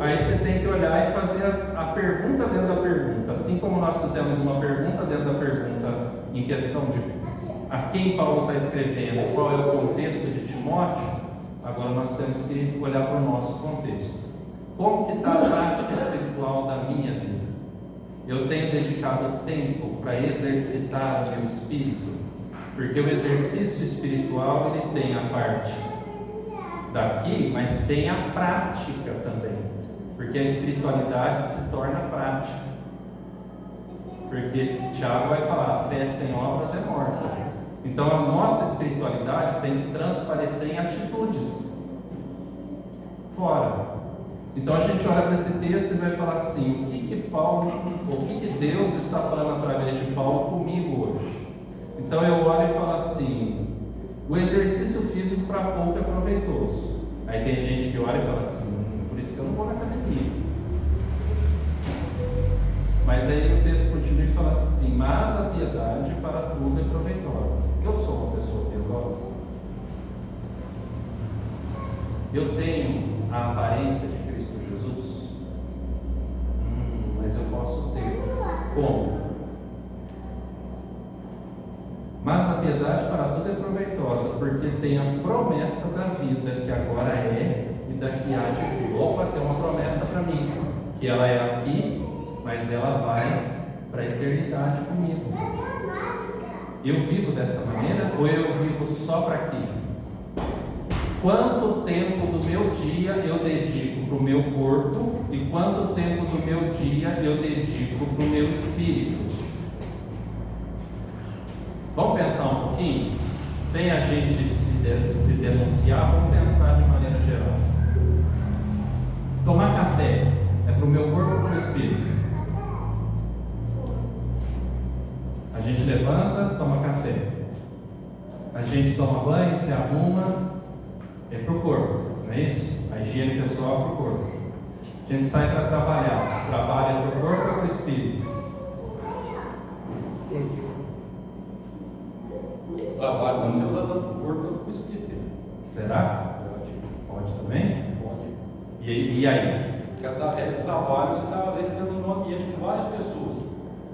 Aí você tem que olhar e fazer a pergunta dentro da pergunta. Assim como nós fizemos uma pergunta dentro da pergunta em questão de a quem Paulo está escrevendo, qual é o contexto de Timóteo, agora nós temos que olhar para o nosso contexto. Como que está a prática espiritual da minha vida? Eu tenho dedicado tempo para exercitar o meu espírito? Porque o exercício espiritual ele tem a parte daqui, mas tem a prática também. Porque a espiritualidade se torna prática. Porque Tiago vai falar, a fé sem obras é morta. Então a nossa espiritualidade tem que transparecer em atitudes. Fora. Então a gente olha para esse texto e vai falar assim, o que Deus está falando através de Paulo comigo hoje? Então eu olho e falo assim, o exercício físico para pouco é proveitoso. Aí tem gente que olha e fala assim, por isso que eu não vou na academia. Mas aí o texto continua e fala assim, mas a piedade para tudo é proveitosa. Eu sou uma pessoa piedosa. Eu tenho a aparência de Cristo Jesus. Mas eu posso ter. Como? Mas a piedade para tudo é proveitosa, porque tem a promessa da vida que agora é e da que há de vir. Opa, tem uma promessa para mim, que ela é aqui, mas ela vai para a eternidade comigo. Eu vivo dessa maneira ou eu vivo só para aqui? quanto tempo do meu dia eu dedico para o meu corpo e quanto tempo do meu dia eu dedico para o meu espírito. Vamos pensar um pouquinho? Sem a gente se denunciar, vamos pensar de maneira geral. Tomar café é para o meu corpo ou para o meu espírito? A gente levanta, toma café. A gente toma banho, se arruma, é para o corpo, não é isso? A higiene pessoal é para o corpo. A gente sai para trabalhar. Trabalha para o corpo ou para o espírito? O trabalho não se usa tanto para o corpo quanto para o espírito. Será? Pode também? Pode. E aí? Porque através do trabalho você está recebendo num ambiente com várias pessoas.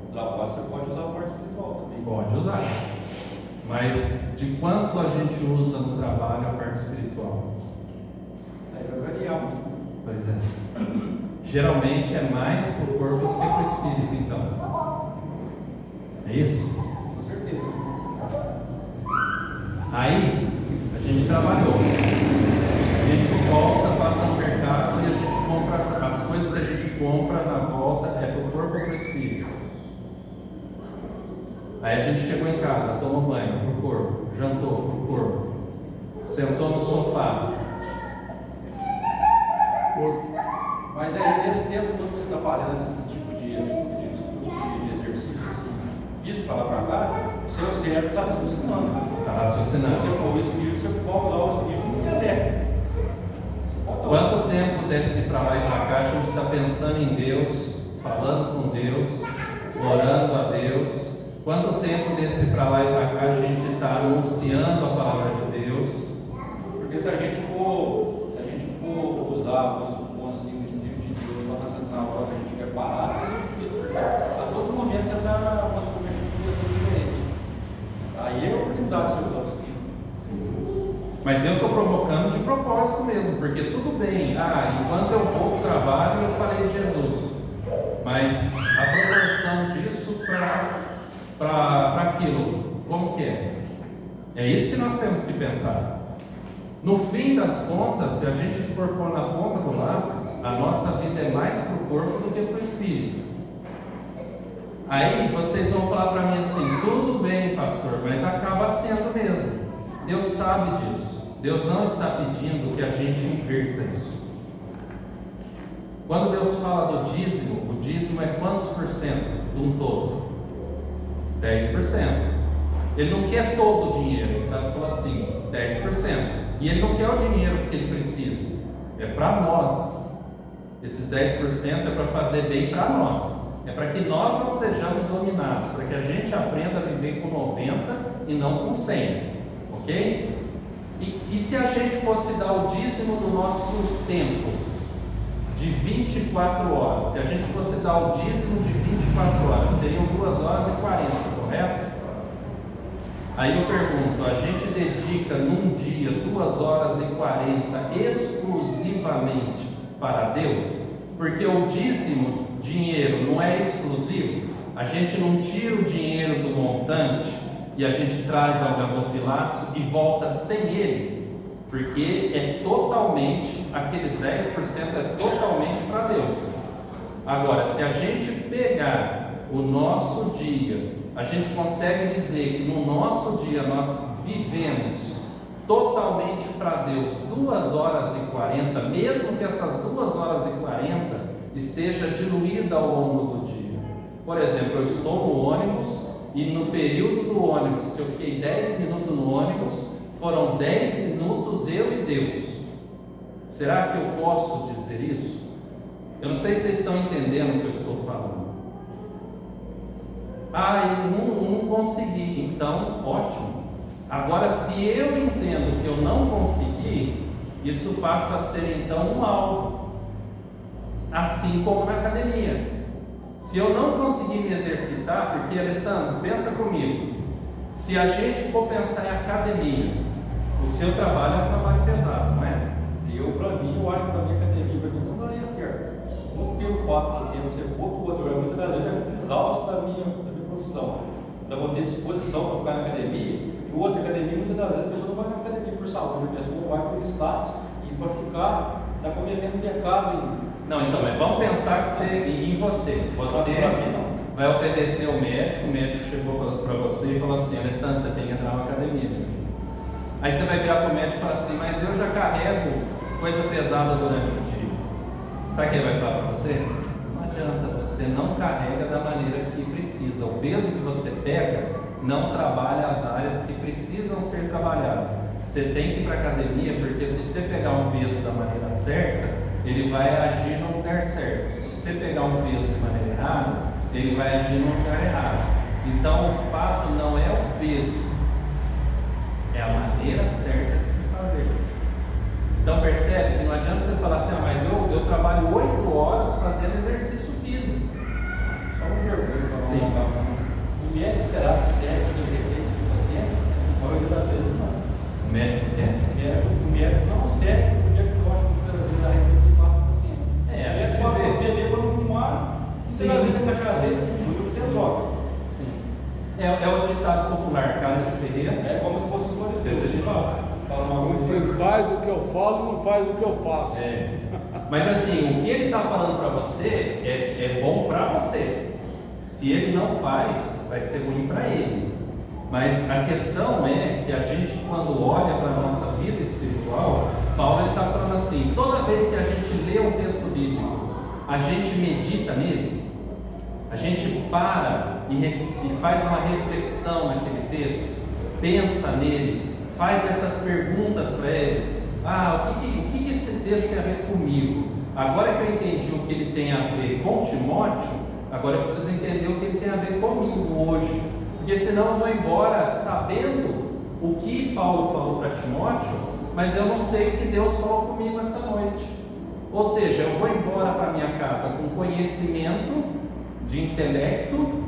O trabalho você pode usar a parte espiritual também. Pode usar. Mas de quanto a gente usa no trabalho a parte espiritual? Aí vai variar muito. Pois é. Geralmente é mais para o corpo do que para o espírito, então. É isso? Com certeza. Aí, a gente trabalhou. A gente volta, passa no mercado e a gente compra, as coisas que a gente compra na volta é para o corpo ou para o espírito. Aí a gente chegou em casa, tomou banho para o corpo, jantou para o corpo, sentou no sofá. Mas aí nesse tempo que você está fazendo esse tipo de exercício assim, isso para lá para cá, o seu cérebro está raciocinando. Está raciocinando. Você põe o espírito, você pode usar o espírito no dialeto. Quanto tempo desse para lá e para cá a gente está pensando em Deus, falando com Deus, orando a Deus? Quanto tempo desse para lá e para cá a gente está anunciando a palavra de Deus? Porque se a gente for usar assim, o Espírito de Deus na hora que a gente quer parar, vai ser difícil. A todo momento você está mexendo com pessoas diferentes. Aí é a oportunidade de você usar o Espírito. Sim. Mas eu estou provocando de propósito mesmo, porque tudo bem, enquanto eu vou para o trabalho eu falei de Jesus, mas a proporção disso para aquilo, como que é? É isso que nós temos que pensar. No fim das contas, se a gente for pôr na ponta do lápis, a nossa vida é mais para o corpo do que para o espírito. Aí vocês vão falar para mim assim, tudo bem pastor, mas acaba sendo mesmo. Deus sabe disso. Deus não está pedindo que a gente inverta isso. Quando Deus fala do dízimo, o dízimo é quantos por cento de um todo? 10%. Ele não quer todo o dinheiro, ele falou assim, 10%. E ele não quer o dinheiro porque ele precisa, é para nós. Esses 10% é para fazer bem para nós, é para que nós não sejamos dominados, para que a gente aprenda a viver com 90 e não com 100, ok? E se a gente fosse dar o dízimo do nosso tempo, de 24 horas, se a gente fosse dar o dízimo de 24 horas, seriam 2 horas e 40, correto? Aí eu pergunto, a gente dedica num dia 2 horas e 40 exclusivamente para Deus? Porque o dízimo, dinheiro, não é exclusivo. A gente não tira o dinheiro do montante e a gente traz ao gasofilaço e volta sem ele, porque é totalmente, aqueles 10% é totalmente para Deus. Agora, se a gente pegar o nosso dia, a gente consegue dizer que no nosso dia nós vivemos totalmente para Deus 2 horas e 40, mesmo que essas 2 horas e 40 esteja diluída ao longo do dia. Por exemplo, eu estou no ônibus e no período do ônibus, se eu fiquei 10 minutos no ônibus, foram 10 minutos eu e Deus. Será que eu posso dizer isso? Eu não sei se vocês estão entendendo o que eu estou falando. Eu não consegui, então ótimo. Agora, se eu entendo que eu não consegui, isso passa a ser então um alvo, assim como na academia. Se eu não conseguir me exercitar, porque Alessandro, pensa comigo, se a gente for pensar em academia, o seu trabalho é um trabalho pesado, não é? Eu acho que para mim a academia para mim não daria certo. Um pelo fato de eu ser pouco, o outro, muitas das vezes eu fico exausto da minha profissão. Para eu ter disposição para ficar na academia, e o outro academia, muitas das vezes a pessoa não vai na academia por saúde, a pessoa vai por status e para ficar, está cometendo pecado ainda. Não, então, mas vamos pensar que em você. Você vai obedecer ao médico, o médico chegou para você e falou assim: Alessandro, você tem que entrar na academia, meu filho. Aí você vai virar para o médico e falar assim: mas eu já carrego coisa pesada durante o dia. Sabe o que ele vai falar para você? Não adianta, você não carrega da maneira que precisa. O peso que você pega não trabalha as áreas que precisam ser trabalhadas. Você tem que ir para a academia, porque se você pegar um peso da maneira certa, ele vai agir no lugar certo. Se você pegar um peso de maneira errada, ele vai agir no lugar errado. Então o fato não é o peso, é a maneira certa de se fazer. Então percebe que não adianta você falar assim: mas eu trabalho 8 horas fazendo exercício físico. Só uma pergunta. Sim. O médico será que serve de receita do paciente? A maioria das vezes não. O médico quer? O médico não serve o diagnóstico da receita do paciente. O médico fala para beber para não fumar, se na vida cachaceira, muito tem droga. É o ditado popular, casa de ferreira. É como se fosse o senhor de fala uma coisa. Eles fazem o que eu falo, não faz o que eu faço. Mas assim, o que ele está falando para você é bom para você. Se ele não faz, vai ser ruim para ele. Mas a questão é que a gente, quando olha para a nossa vida espiritual, Paulo está falando assim: toda vez que a gente lê um texto bíblico, a gente medita nele, a gente para e faz uma reflexão naquele texto, pensa nele, faz essas perguntas para ele. O que esse texto tem a ver comigo? Agora que eu entendi o que ele tem a ver com Timóteo, agora eu preciso entender o que ele tem a ver comigo hoje. Porque senão eu vou embora sabendo o que Paulo falou para Timóteo, mas eu não sei o que Deus falou comigo essa noite. Ou seja, eu vou embora para minha casa com conhecimento de intelecto,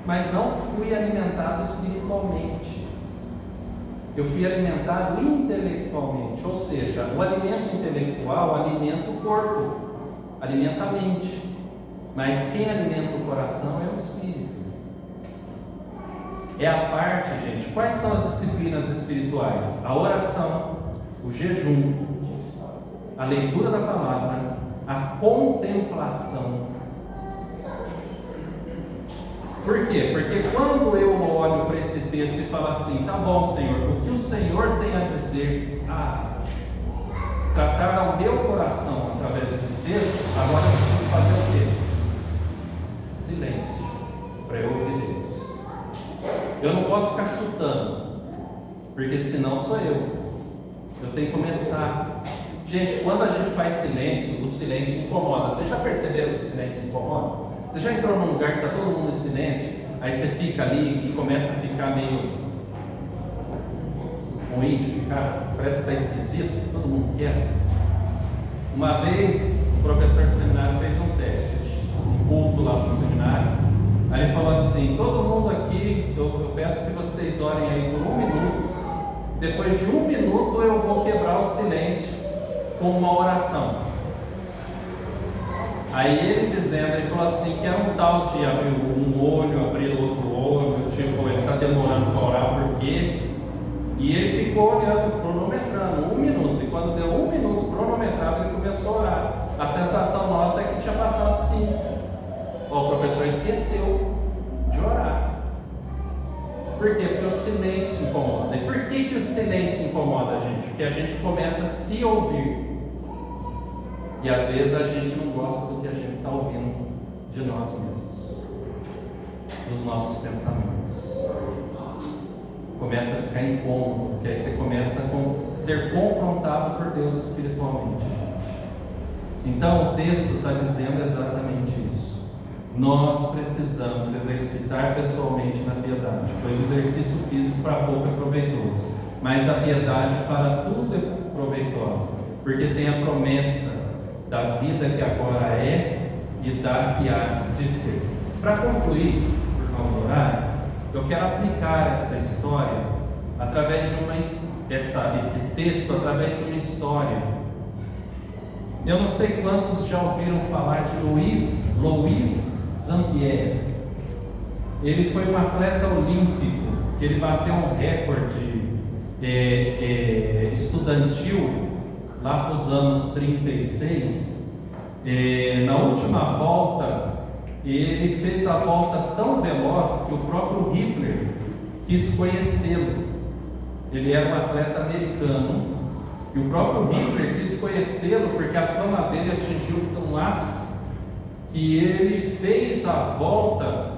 mas não fui alimentado espiritualmente. Eu fui alimentado intelectualmente, ou seja, o alimento intelectual alimenta o corpo, alimenta a mente, mas quem alimenta o coração é o espírito. É a parte, gente. Quais são as disciplinas espirituais? A oração, o jejum, a leitura da palavra, a contemplação. Por quê? Porque quando eu olho para esse texto e falo assim: tá bom, Senhor, o que o Senhor tem a dizer, tratar ao meu coração através desse texto, agora eu preciso fazer o quê? Silêncio, para eu ouvir Deus. Eu não posso ficar chutando, porque senão sou eu. Eu tenho que começar. Gente, quando a gente faz silêncio, o silêncio incomoda. Vocês já perceberam que o silêncio incomoda? Você já entrou num lugar que está todo mundo em silêncio, aí você fica ali e começa a ficar meio ruim de ficar, parece que está esquisito, todo mundo quieto. Uma vez o professor do seminário fez um teste, um culto lá no seminário, aí ele falou assim: todo mundo aqui, eu peço que vocês orem aí por 1 minuto, depois de 1 minuto eu vou quebrar o silêncio com uma oração. Aí ele dizendo, ele falou assim, que era um tal de abrir um olho, abrir outro olho, tipo, ele está demorando para orar, por quê? E ele ficou olhando, cronometrando 1 minuto, e quando deu 1 minuto cronometrado, ele começou a orar. A sensação nossa é que tinha passado 5. O professor esqueceu de orar. Por quê? Porque o silêncio incomoda. E por que o silêncio incomoda a gente? Porque a gente começa a se ouvir. E às vezes a gente não gosta do que a gente está ouvindo de nós mesmos, dos nossos pensamentos. Começa a ficar incômodo, porque aí você começa a ser confrontado por Deus espiritualmente. Então o texto está dizendo exatamente isso. Nós precisamos exercitar pessoalmente na piedade, pois o exercício físico para pouco é proveitoso, mas a piedade para tudo é proveitosa, porque tem a promessa da vida que agora é e da que há de ser. Para concluir, por causa do horário, eu quero aplicar essa história através de esse texto através de uma história. Eu não sei quantos já ouviram falar de Louis Zambier. Ele foi um atleta olímpico, que ele bateu um recorde estudantil, lá para os anos 36, na última volta, ele fez a volta tão veloz que o próprio Hitler quis conhecê-lo. Ele era um atleta americano e o próprio Hitler quis conhecê-lo porque a fama dele atingiu um ápice que ele fez a volta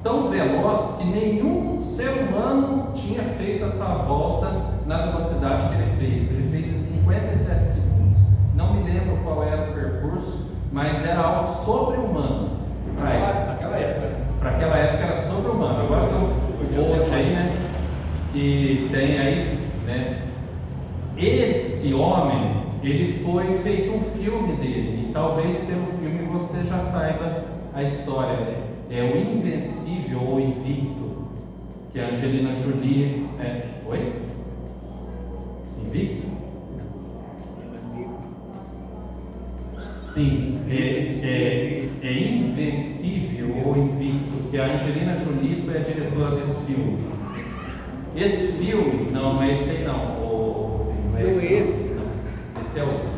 tão veloz que nenhum ser humano tinha feito essa volta na velocidade que ele fez. Ele fez em 57 segundos. Não me lembro qual era o percurso, mas era algo sobre-humano para ele. Naquela época. Para aquela época era sobre-humano. Agora tem um outro aí, né? Que tem aí, né? Esse homem, ele foi feito um filme dele, e talvez pelo filme você já saiba a história, né? É o Invencível ou Invicto, que a Angelina Jolie Oi? Invicto? Sim, é Invencível ou Invicto, que a Angelina Jolie foi a diretora desse filme. Esse filme, não é esse aí não, não é esse, não. Esse é outro.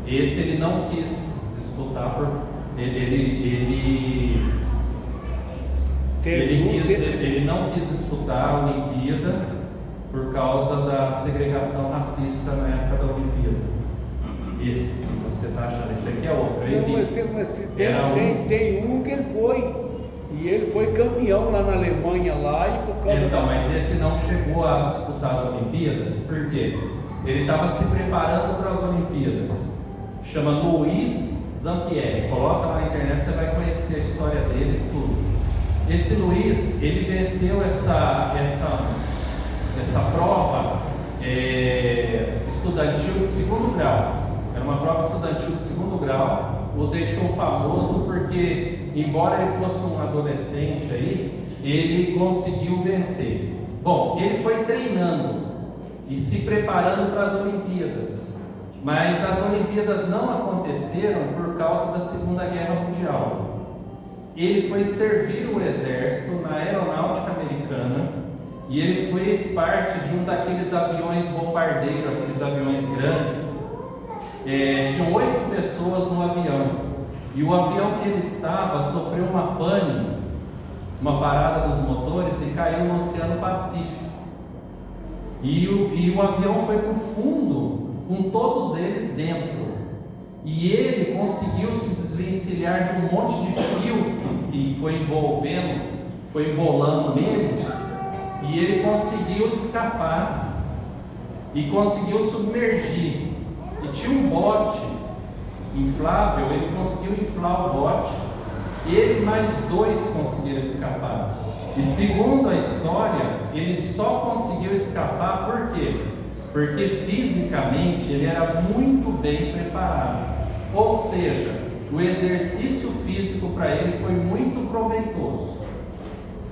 Esse ele não quis disputar por ele não quis disputar a Olimpíada por causa da segregação racista na época da Olimpíada. Esse que você está achando, esse aqui é outro. Tem um que ele foi. E ele foi campeão lá na Alemanha lá e por causa então, mas esse não chegou a disputar as Olimpíadas, por quê? Ele estava se preparando para as Olimpíadas. Chama Luiz Zampieri. Coloca lá na internet, você vai conhecer a história dele e tudo. Esse Luiz, ele venceu essa prova estudantil de segundo grau. Era uma prova estudantil de segundo grau. O deixou famoso porque, embora ele fosse um adolescente aí, ele conseguiu vencer. Bom, ele foi treinando e se preparando para as Olimpíadas, mas as Olimpíadas não aconteceram por causa da Segunda Guerra Mundial. Ele foi servir o exército na aeronáutica americana e ele fez parte de um daqueles aviões bombardeiro, aqueles aviões grandes. Tinham 8 pessoas no avião e o avião que ele estava sofreu uma pane, uma parada dos motores e caiu no Oceano Pacífico. E o avião foi para o fundo com todos eles dentro. E ele conseguiu se desvencilhar de um monte de fio que foi envolvendo, foi embolando neles, e ele conseguiu escapar e conseguiu submergir. E tinha um bote inflável, ele conseguiu inflar o bote, ele e mais 2 conseguiram escapar. E segundo a história, ele só conseguiu escapar por quê? Porque fisicamente ele era muito bem preparado. Ou seja, o exercício físico para ele foi muito proveitoso.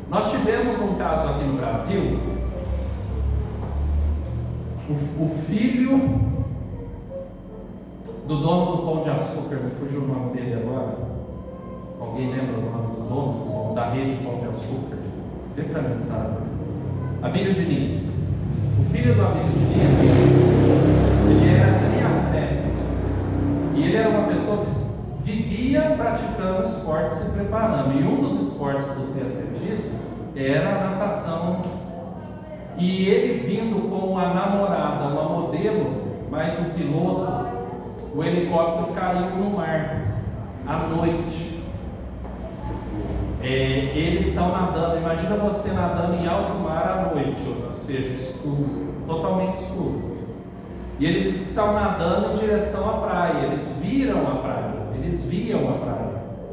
Nós tivemos um caso aqui no Brasil, o filho do dono do Pão de Açúcar, me fugiu o nome dele agora. Alguém lembra o nome do dono da rede Pão de Açúcar? Vê para mim, sabe? Abílio Diniz. O filho do Abílio Diniz, ele era triatleta. E ele era uma pessoa que vivia praticando esporte, se preparando. E um dos esportes do triatletismo era a natação. E ele vindo com a namorada, uma modelo, mais um piloto, o helicóptero caiu no mar à noite. Eles estão nadando, imagina você nadando em alto mar à noite, ou seja, escuro, totalmente escuro. E eles estão nadando em direção à praia, eles viam a praia.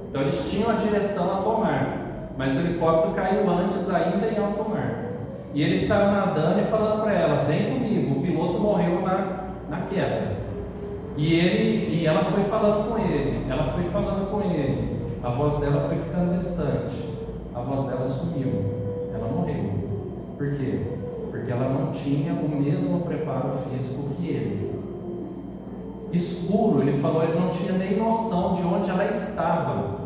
Então eles tinham a direção a tomar, mas o helicóptero caiu antes ainda em alto mar. E eles estavam nadando e falando para ela, vem comigo, o piloto morreu na queda. E ela foi falando com ele, a voz dela foi ficando distante, a voz dela sumiu, ela morreu. Por quê? Porque ela não tinha o mesmo preparo físico que ele. Escuro, ele falou, ele não tinha nem noção de onde ela estava.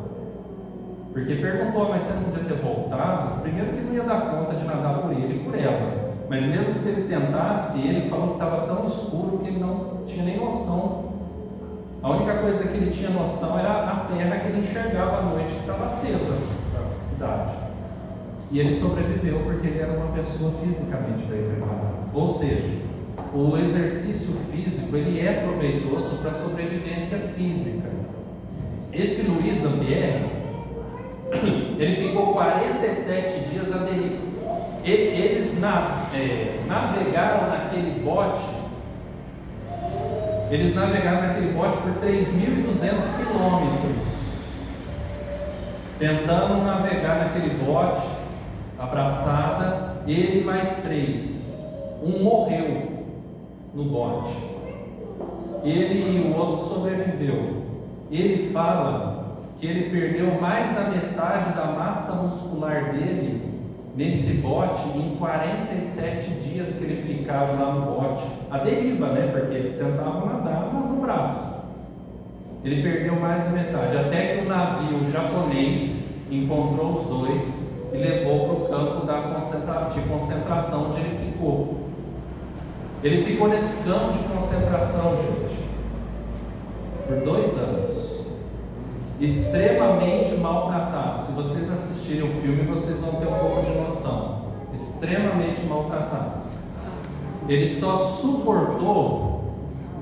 Porque perguntou, mas você não podia ter voltado? Primeiro que não ia dar conta de nadar por ele e por ela. Mas mesmo se ele tentasse, ele falou que estava tão escuro que ele não tinha nem noção. A única coisa que ele tinha noção era a terra que ele enxergava à noite, que estava acesa a cidade. E ele sobreviveu porque ele era uma pessoa fisicamente bem preparada. Ou seja, o exercício físico ele é proveitoso para a sobrevivência física. Esse Luiz Ambier, ele ficou 47 dias à deriva. Eles navegaram naquele bote. Eles navegaram naquele bote por 3.200 quilômetros, tentando navegar naquele bote, abraçada, ele mais 3. Um morreu no bote, ele e o outro sobreviveu. Ele fala que ele perdeu mais da metade da massa muscular dele nesse bote em 47 dias que ele ficava lá no bote, a deriva, né? Porque eles tentavam nadar no braço. Ele perdeu mais da metade, até que o navio japonês encontrou os dois e levou para o campo de concentração onde ele ficou. Ele ficou nesse campo de concentração, gente, por 2 anos. Extremamente maltratado. Se vocês assistirem o filme, vocês vão ter um pouco de noção. Extremamente maltratado. Ele só suportou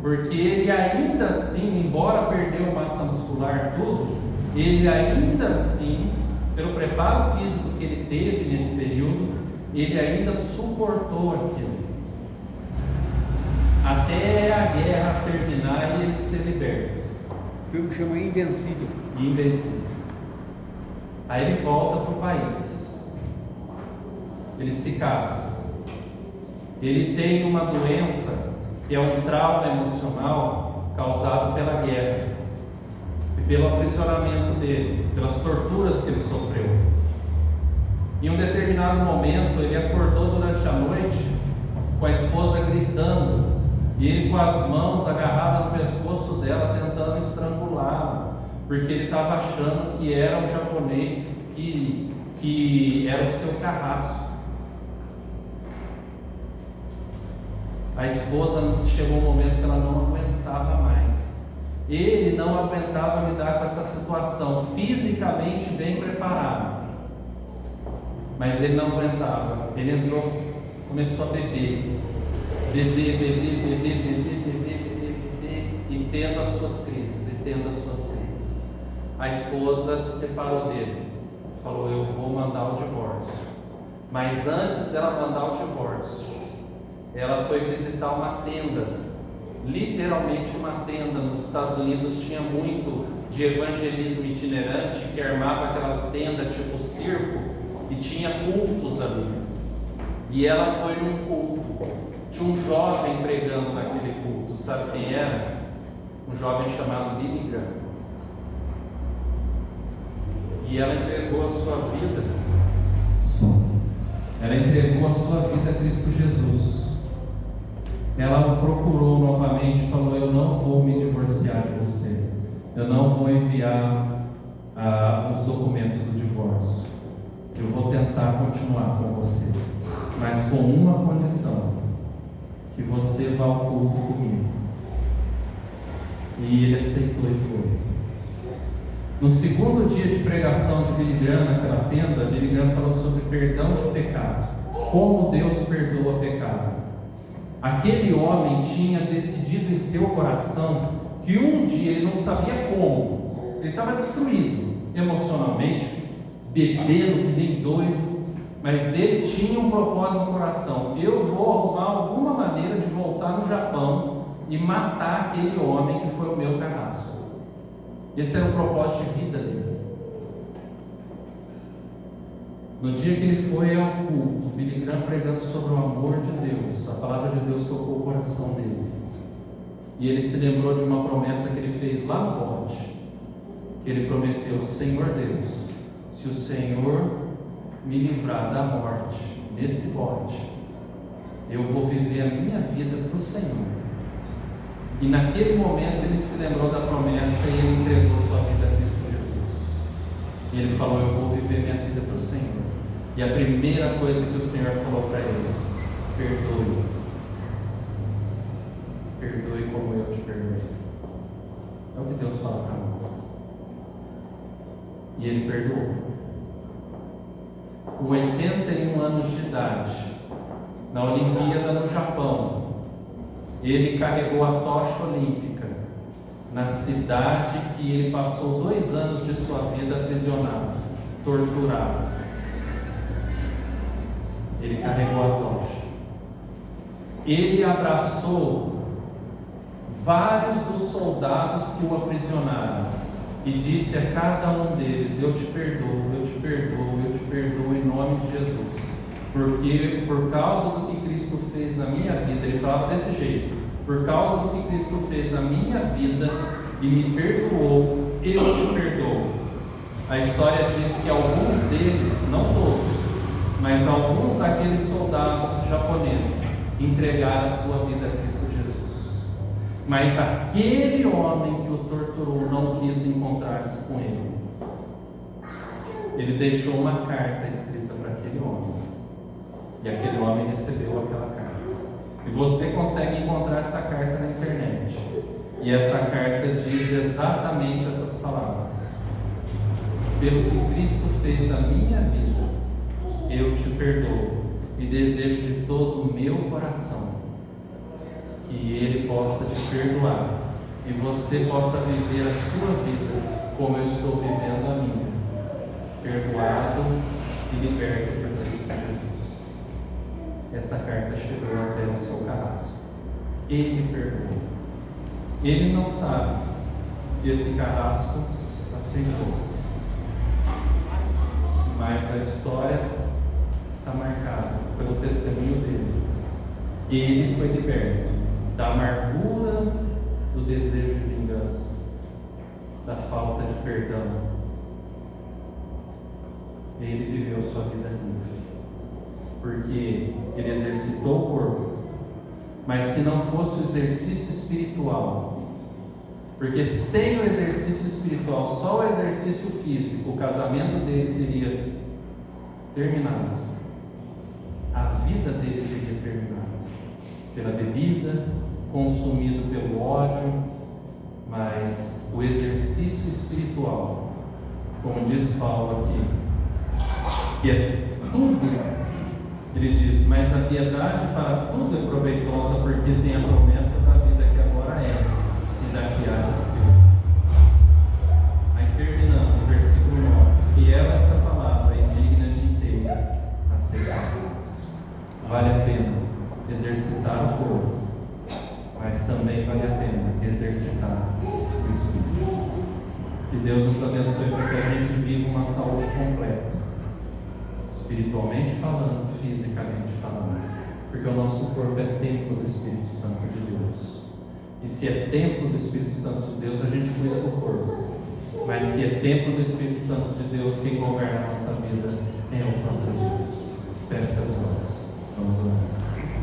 porque ele ainda assim, embora perdeu massa muscular tudo, ele ainda assim, pelo preparo físico que ele teve nesse período, ele ainda suportou aquilo. Até a guerra terminar e ele ser liberto. O filme chama Invencível. Invencível. Aí ele volta para o país. Ele se casa. Ele tem uma doença que é um trauma emocional causado pela guerra e pelo aprisionamento dele, pelas torturas que ele sofreu. Em um determinado momento, ele acordou durante a noite com a esposa gritando e ele com as mãos agarradas no pescoço dela, tentando estrangulá-la, porque ele estava achando que era o japonês que era o seu carrasco. A esposa chegou um momento que ela não aguentava mais. Ele não aguentava lidar com essa situação, fisicamente bem preparado, mas ele não aguentava. Ele entrou, começou a beber, e tendo as suas crises, A esposa se separou dele, falou: eu vou mandar o divórcio. Mas antes dela mandar o divórcio, ela foi visitar uma tenda, literalmente uma tenda. Nos Estados Unidos tinha muito de evangelismo itinerante, que armava aquelas tendas tipo circo, e tinha cultos ali. E ela foi num culto, tinha um jovem pregando naquele culto. Sabe quem era? Um jovem chamado Billy Graham. E ela entregou a sua vida. Ela entregou a sua vida a Cristo Jesus. Ela o procurou novamente e falou: eu não vou me divorciar de você. Eu não vou enviar os documentos do divórcio. Eu vou tentar continuar com você, mas com uma condição: que você vá ao culto comigo. E ele aceitou e foi. No segundo dia de pregação de Billy Graham naquela tenda, Billy Graham falou sobre perdão de pecado, como Deus perdoa pecado. Aquele homem tinha decidido em seu coração que um dia, ele não sabia como, ele estava destruído emocionalmente, bebendo que nem doido, mas ele tinha um propósito no coração: eu vou arrumar alguma maneira de voltar no Japão e matar aquele homem que foi o meu carrasco. Esse era o propósito de vida dele. No dia que ele foi ao culto, Billy Graham pregando sobre o amor de Deus, a palavra de Deus tocou o coração dele. E ele se lembrou de uma promessa que ele fez lá no bote, que ele prometeu: Senhor Deus, se o Senhor me livrar da morte nesse bote, eu vou viver a minha vida para o Senhor. E naquele momento ele se lembrou da promessa e ele entregou sua vida a Cristo Jesus. E ele falou: eu vou viver minha vida para o Senhor. E a primeira coisa que o Senhor falou para ele: perdoe. Perdoe como eu te perdoei. É o que Deus fala para nós. E Ele perdoou. Com 81 anos de idade, na Olimpíada no Japão, Ele carregou a tocha olímpica na cidade que ele passou 2 anos de sua vida aprisionado, torturado. Ele carregou a tocha. Ele abraçou vários dos soldados que o aprisionaram e disse a cada um deles: eu te perdoo, eu te perdoo, eu te perdoo em nome de Jesus, porque por causa do que Cristo fez na minha vida, ele falava desse jeito, por causa do que Cristo fez na minha vida e me perdoou, eu te perdoo. A história diz que alguns deles, não todos, mas alguns daqueles soldados japoneses entregaram a sua vida a Cristo Jesus. Mas aquele homem que o torturou não quis encontrar-se com ele. Ele deixou uma carta escrita para aquele homem. E aquele homem recebeu aquela carta. E você consegue encontrar essa carta na internet. E essa carta diz exatamente essas palavras: pelo que Cristo fez na minha vida, eu te perdoo e desejo de todo o meu coração que Ele possa te perdoar e você possa viver a sua vida como eu estou vivendo a minha, perdoado e liberto por Cristo Jesus. Essa carta chegou até o seu carrasco. Ele perdoou. Ele não sabe se esse carrasco aceitou, mas a história está marcada pelo testemunho dele. Ele foi liberto da amargura do desejo de vingança, da falta de perdão. Ele viveu sua vida livre, porque ele exercitou o corpo. Mas se não fosse o exercício espiritual, porque sem o exercício espiritual, só o exercício físico, o casamento dele teria terminado, a vida dele teria terminado, pela bebida, consumido pelo ódio. Mas o exercício espiritual, como diz Paulo aqui, que é tudo, ele diz: mas a piedade para tudo é proveitosa, porque tem a promessa da vida que agora é e da que há de ser. Aí terminando, o versículo 9: fiel a essa palavra e digna de inteira aceitação. Vale a pena exercitar o corpo, mas também vale a pena exercitar o espírito. Que Deus nos abençoe para que a gente viva uma saúde completa, espiritualmente falando, fisicamente falando, porque o nosso corpo é templo do Espírito Santo de Deus. E se é templo do Espírito Santo de Deus, a gente cuida do corpo. Mas se é templo do Espírito Santo de Deus, quem governa a nossa vida é o próprio Deus. Feche seus olhos. Vamos orar.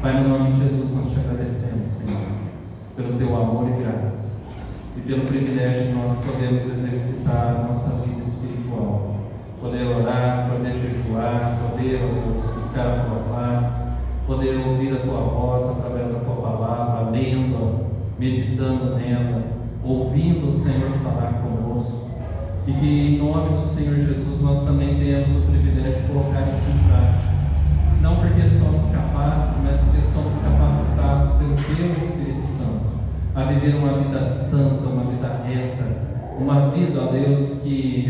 Pai, no nome de Jesus, nós te agradecemos, Senhor, pelo teu amor e graça, e pelo privilégio de nós podermos exercitar a nossa vida espiritual, poder orar, poder jejuar, poder, ó Deus, buscar a tua paz, poder ouvir a tua voz através da tua palavra, lendo, meditando nela, ouvindo o Senhor falar conosco, e que em nome do Senhor Jesus nós também tenhamos o privilégio de colocar isso em prática, não porque somos capazes, mas porque somos capacitados pelo teu Espírito Santo a viver uma vida santa, uma vida reta, uma vida, ó Deus, que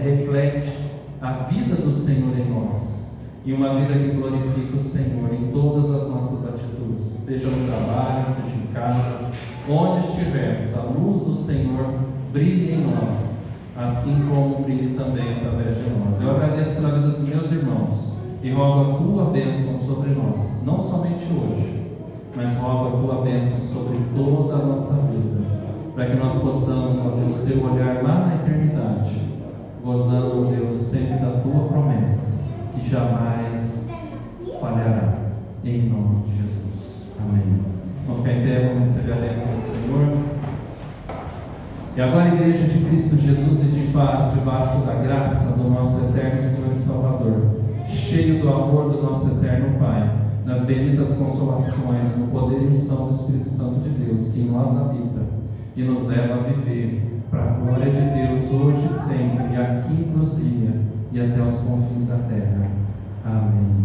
reflete a vida do Senhor em nós, e uma vida que glorifica o Senhor em todas as nossas atitudes, seja no trabalho, seja em casa, onde estivermos, a luz do Senhor brilha em nós, assim como brilha também através de nós. Eu agradeço pela vida dos meus irmãos e rogo a tua bênção sobre nós, não somente hoje, mas rogo a tua bênção sobre toda a nossa vida, para que nós possamos, ó Deus, ter um olhar lá na eternidade, gozando, ó Deus, sempre da tua promessa, que jamais falhará, em nome de Jesus. Amém. Vamos ficar em pé, vamos receber a bênção do Senhor. E agora, Igreja de Cristo Jesus e de paz, debaixo da graça do nosso eterno Senhor e Salvador, cheio do amor do nosso eterno Pai, nas benditas consolações, no poder e unção do Espírito Santo de Deus, que em nós habita e nos leva a viver para a glória de Deus hoje, sempre, aqui em Cruzia e até os confins da terra. Amém.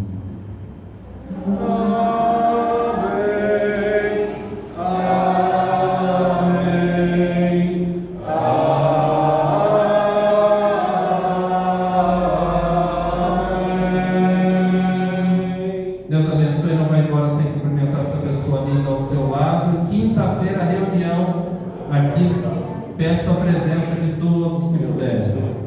Deus abençoe, não vai embora sem cumprimentar essa pessoa linda ao seu lado. Quinta-feira, reunião aqui. Peço a presença de todos que puderem.